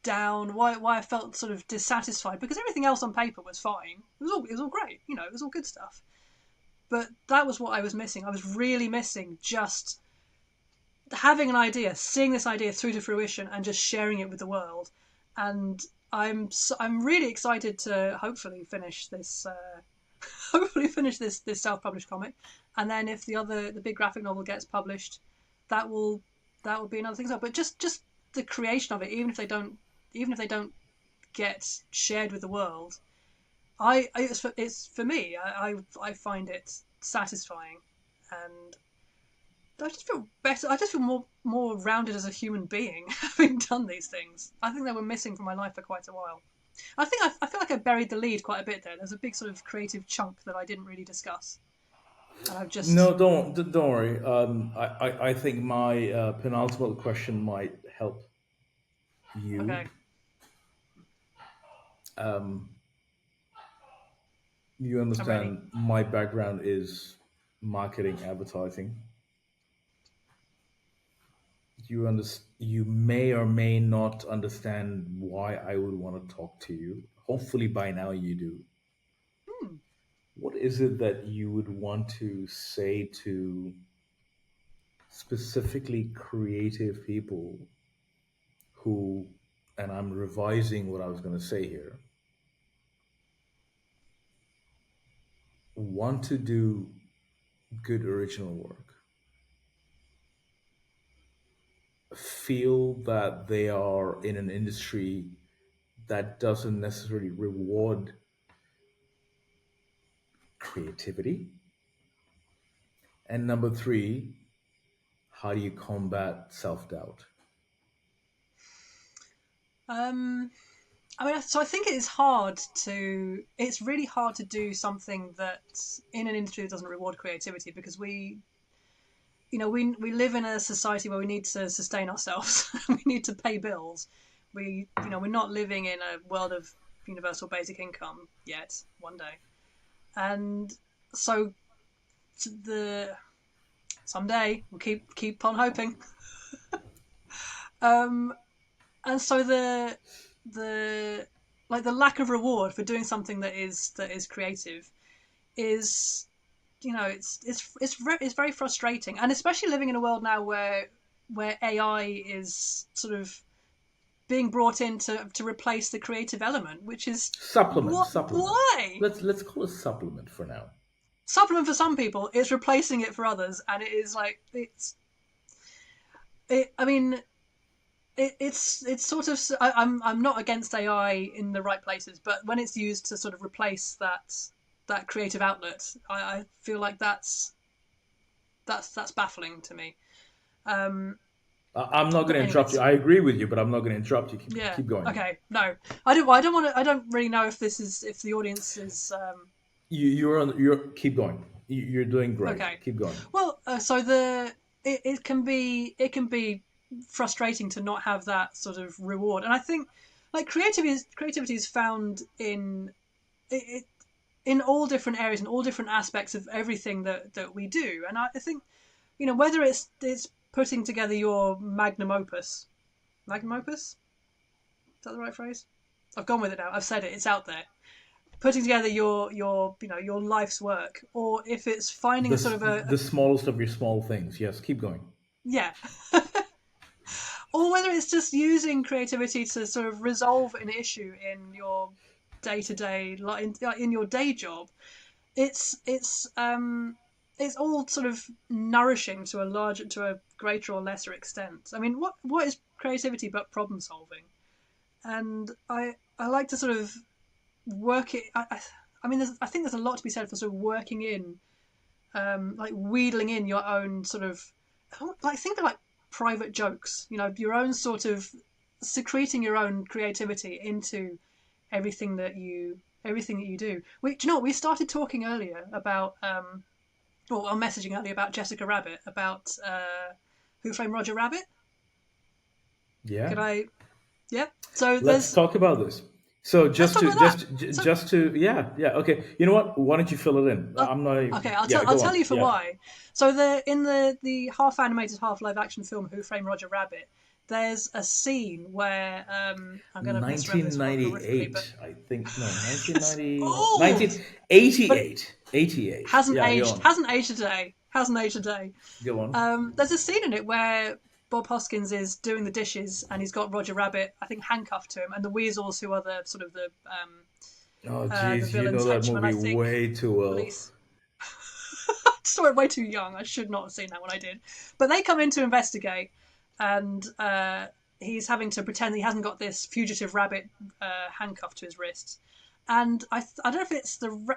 down, why I felt sort of dissatisfied because everything else on paper was fine. It was all great, it was all good stuff. But that was what I was missing. I was really missing just having an idea, seeing this idea through to fruition, and just sharing it with the world. And I'm really excited to hopefully finish this. Hopefully finish this self-published comic, and then if the big graphic novel gets published, that will that will be another thing. So, but just the creation of it, even if they don't get shared with the world, it's for me. I find it satisfying, and I just feel better. I just feel more rounded as a human being having done these things. I think they were missing from my life for quite a while. I feel like I buried the lead quite a bit there. There's a big sort of creative chunk that I didn't really discuss, and I've just No, don't worry. I think my penultimate question might help you. okay. Um, you I'm ready. understand my background is marketing, advertising. You may or may not understand why I would want to talk to you. Hopefully by now you do. Hmm. What is it that you would want to say to specifically creative people who, and I'm revising what I was going to say here, want to do good original work, feel that they are in an industry that doesn't necessarily reward creativity? And number three, how do you combat self doubt? Um. I mean, so I think it is hard to. It's really hard to do something that in an industry that doesn't reward creativity because we live in a society where we need to sustain ourselves. We need to pay bills. We're not living in a world of universal basic income yet. One day, and so the someday we'll keep on hoping. Um, and so the like the lack of reward for doing something that is creative is it's very frustrating, and especially living in a world now where AI is sort of being brought in to replace the creative element, which is Supplement, what supplement. why Let's call it supplement for now. supplement for some people, it's replacing it for others, and it is like I mean it's sort of I'm not against AI in the right places, but when it's used to sort of replace that creative outlet, I feel like that's baffling to me. Um, I'm not going but to interrupt you. anyways, I agree with you, but I'm not going to interrupt you. yeah, Keep going. okay, no, I don't. I don't want to. I don't really know if this is if the audience is You're on. You're keep going. You're doing okay. great. Keep going. Well, so it can be frustrating to not have that sort of reward, and I think like creativity is found it, in all different areas and all different aspects of everything that we do, and I think whether it's putting together your magnum opus, is that the right phrase? I've gone with it now. I've said it. It's out there. Putting together your life's work, or if it's finding a sort of The smallest of your small things. Yes. Keep going. yeah, or whether it's just using creativity to sort of resolve an issue in your day to day, like in your day job. It's all sort of nourishing to a greater or lesser extent. I mean, what is creativity but problem solving? And I like to sort of work it. I mean, I think there's a lot to be said for sort of working in, like wheedling in your own sort of, like think of like private jokes. Your own sort of secreting your own creativity into everything that you do. Do you know what? We started talking earlier about, or messaging earlier about Jessica Rabbit, about Who Framed Roger Rabbit. Yeah. Could I? Yeah. So Let's there's. talk about this. So Let's talk about that. So just to yeah. Okay. You know what? Why don't you fill it in? uh, I'm not. okay, Yeah. I'll Go tell you on. for Yeah. why. So in the half animated, half live action film Who Framed Roger Rabbit, there's a scene where I'm going to misremember this horrifically, but 1998, I think. No, it's 1990, old, but 1988. 88. hasn't Yeah, go aged. on. Hasn't aged a day. Hasn't aged a day. Go on. There's a scene in it where Bob Hoskins is doing the dishes and he's got Roger Rabbit, I think, handcuffed to him, and the Weasels, who are the sort of Oh, the geez, you know villain's that henchmen, I movie think, way too well. police. I saw it way too young. I should not have seen that when I did. But they come in to investigate, and he's having to pretend he hasn't got this fugitive rabbit handcuffed to his wrists. And I don't know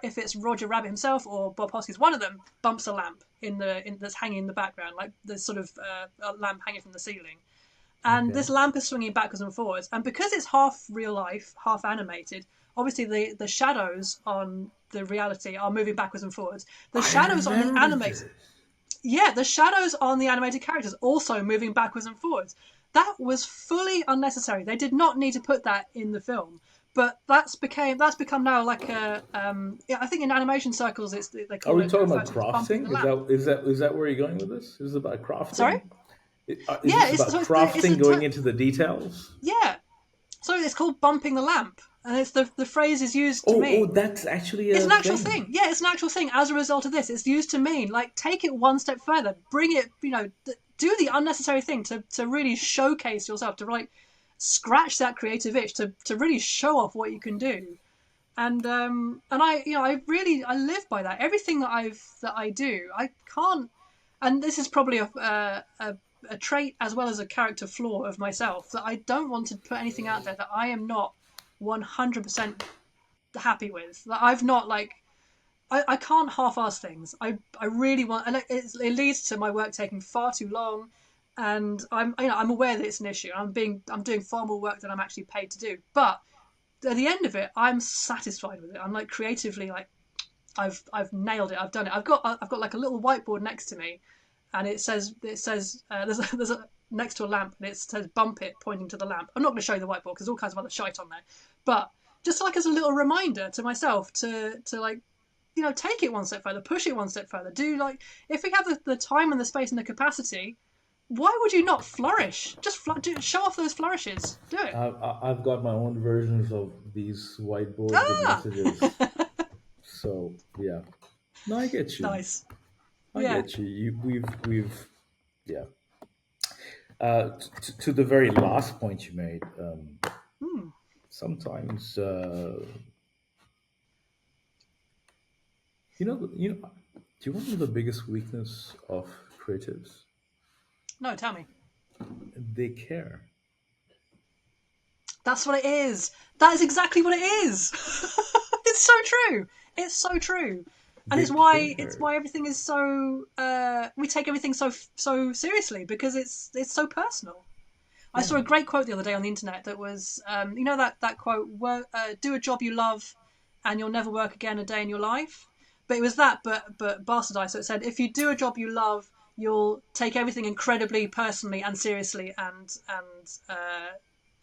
if it's Roger Rabbit himself or Bob Hoskins. One of them bumps a lamp that's hanging in the background, like there's sort of a lamp hanging from the ceiling, and Okay. this lamp is swinging backwards and forwards. And because it's half real life, half animated, obviously the shadows on the reality are moving backwards and forwards. The I shadows on the remember animated, this. yeah, the shadows on the animated characters also moving backwards and forwards. That was fully unnecessary. They did not need to put that in the film. But that's become now like a yeah, I think in animation circles they Are call we it, they talking refer about to it as bumping crafting? the lamp. Is that where you're going with this? Is it about Sorry, crafting? Is yeah, this it's about so it's crafting, the going into the details? yeah, so it's called bumping the lamp, and it's the phrase is used to Oh, mean that's actually it's a an actual thing. thing. Yeah, it's an actual thing. As a result of this, it's used to mean like take it one step further, bring it, do the unnecessary thing to really showcase yourself, to like scratch that creative itch, to really show off what you can do. And I I really I live by that. Everything that I do, I can't. And this is probably a trait as well as a character flaw of myself, that I don't want to put anything out there that I am not 100% happy with. That I've not like I can't half-ass things. I really want, and it leads to my work taking far too long, and I'm aware that it's an issue. I'm doing far more work than I'm actually paid to do. But at the end of it, I'm satisfied with it. I'm like creatively like I've nailed it. I've done it. I've got like a little whiteboard next to me, and it says there's a next to a lamp, and it says bump it, pointing to the lamp. I'm not going to show you the whiteboard because there's all kinds of other shite on there, but just like as a little reminder to myself to like take it one step further, push it one step further. Do like if we have the time and the space and the capacity, why would you not flourish? Just show off those flourishes. Do it. I've got my own versions of these whiteboards with Ah, messages. So yeah, no, I get you. nice. I Yeah. get you. We've yeah. To the very last point you made, Hmm. sometimes Do you want to know the biggest weakness of creatives? No, tell me. They care. That's what it is. That is exactly what it is. It's so true. It's so true, and They it's care. why everything is so we take everything so seriously, because it's so personal. I Yeah. saw a great quote the other day on the internet that was that quote, do a job you love and you'll never work again a day in your life. But it was that, but bastardized. So it said, if you do a job you love, you'll take everything incredibly personally and seriously, and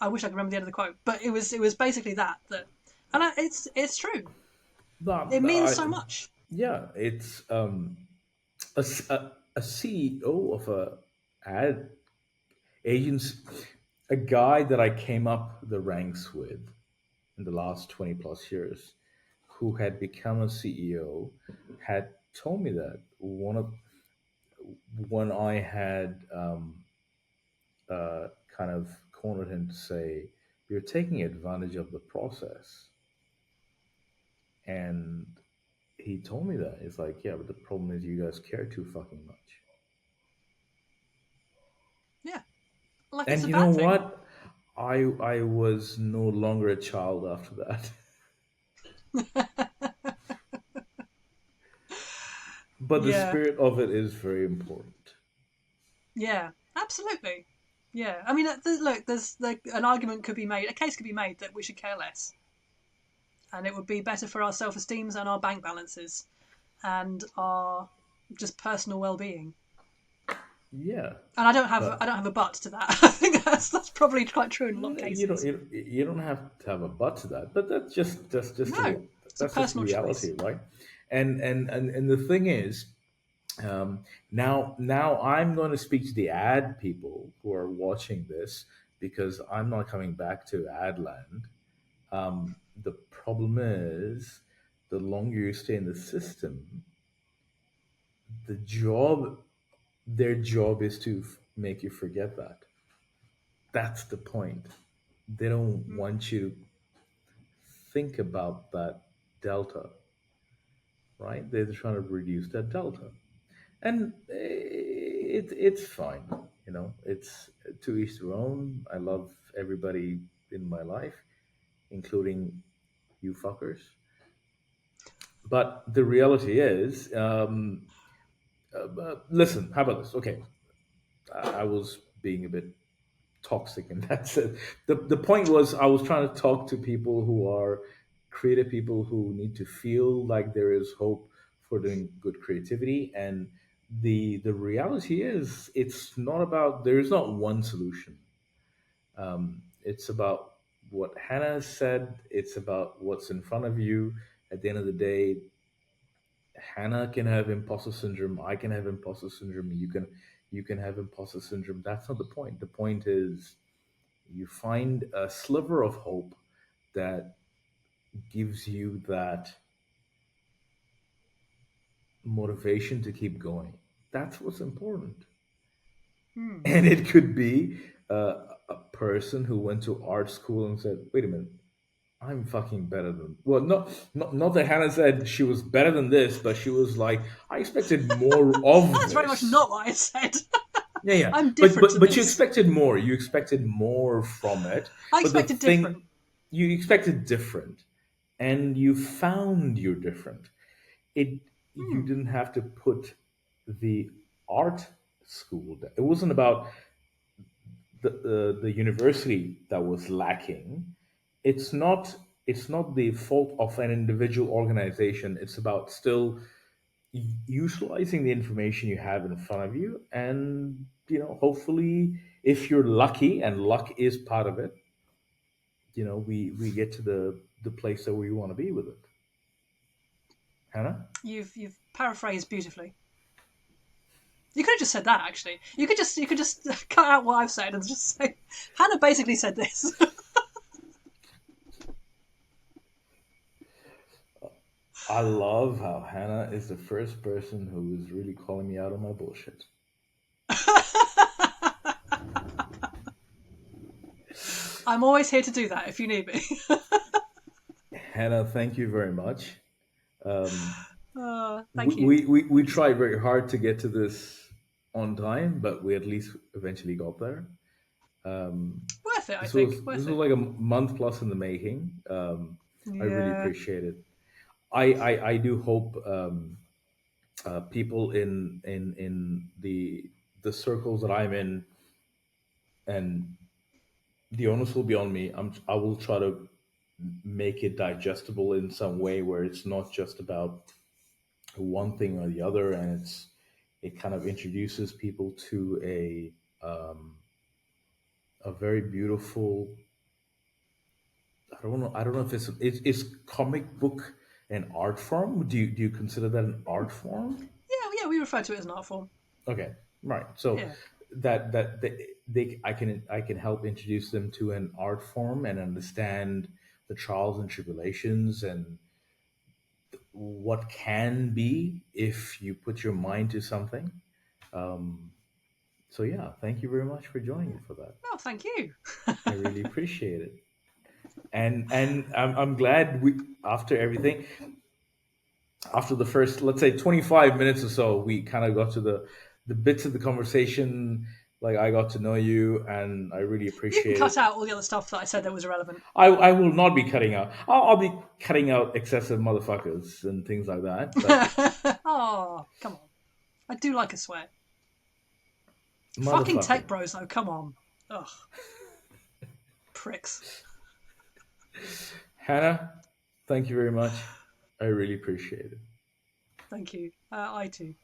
I wish I could remember the end of the quote, but it was basically that, and it's true. But It means so much. yeah, it's a CEO of a ad agency, a guy that I came up the ranks with in the last 20 plus years, who had become a CEO, had told me that when I had kind of cornered him to say, "You're taking advantage of the process," and he told me that it's like, yeah, but the problem is you guys care too fucking much. Yeah, like it's And a you know bad thing. what? I was no longer a child after that. But the Yeah, spirit of it is very important. yeah, absolutely. Yeah, I mean, look, there's like an argument could be made, a case could be made that we should care less, and it would be better for our self-esteems and our bank balances and our just personal well-being. Yeah, And I but don't have a but to that. I think that's probably quite true in a lot of you don't cases. you don't have to have a but to that. But No, it's a that's just personal reality, choice. right? And the thing is, Now I'm going to speak to the ad people who are watching this because I'm not coming back to ad land. The problem is, the longer you stay in the system, the job, their job is to make you forget that. That's the point. They don't Mm. want you to think about that delta, right? They're trying to reduce that delta, and it's fine. It's to each their own. I love everybody in my life, including you fuckers. But the reality is, listen. How about this? Okay, I was being a bit toxic, and that's it. The point was, I was trying to talk to people who are creative people who need to feel like there is hope for doing good creativity. And the reality is, it's not about, there is not one solution. It's about what Hannah said. It's about what's in front of you. At the end of the day, Hannah can have imposter syndrome. I can have imposter syndrome. You can have imposter syndrome. That's not the point. The point is, you find a sliver of hope that gives you that motivation to keep going. That's what's important. Mm. And it could be a person who went to art school and said, wait a minute, I'm fucking better than. Well, not that Hannah said she was better than this, but she was like, I expected more of That's very much this. not what I said. Yeah, yeah. I'm But different but to but you this. expected more. You expected more from it. I But the expected thing, different. you expected different, and you found you're different. It You Hmm. didn't have to put the art school down. It wasn't about the university that was lacking. It's not the fault of an individual organization. It's about still utilizing the information you have in front of you, and hopefully, if you're lucky, and luck is part of it, we get to the place that we want to be with it. Hannah. You've paraphrased beautifully. You could have just said that. Actually, you could just cut out what I've said and just say Hannah basically said this. I love how Hannah is the first person who is really calling me out on my bullshit. I'm always here to do that if you need me. Hannah, thank you very much. Um, we, Thank you. we, we, we tried very hard to get to this on time, but we at least eventually got there. Um, Worth it, I this think. was this Worth was it. like a month plus in the making. I really Yeah. appreciate it. I do hope people in the circles that I'm in, and the onus will be on me. I will try to make it digestible in some way where it's not just about one thing or the other, and it kind of introduces people to a very beautiful. I don't know if it's comic book an art form. Do you consider that an art form? Yeah, yeah, we refer to it as an art form. Okay, right. So Yeah. that I can help introduce them to an art form and understand the trials and tribulations and what can be if you put your mind to something. Um, so yeah, thank you very much for joining me for that. Oh, thank you. I really appreciate it, and I'm glad we after everything, after the first, let's say, 25 minutes or so, we kind of got to the bits of the conversation. Like, I got to know you, and I really You can appreciate cut it. out all the other stuff that I said that was irrelevant. I will not be cutting out. I'll be cutting out excessive motherfuckers and things like that. But Oh, come on. I do like a swear. Fucking motherfucker, tech bros, though. Come on. Ugh, pricks. Hannah, thank you very much. I really appreciate it. Thank you. I too.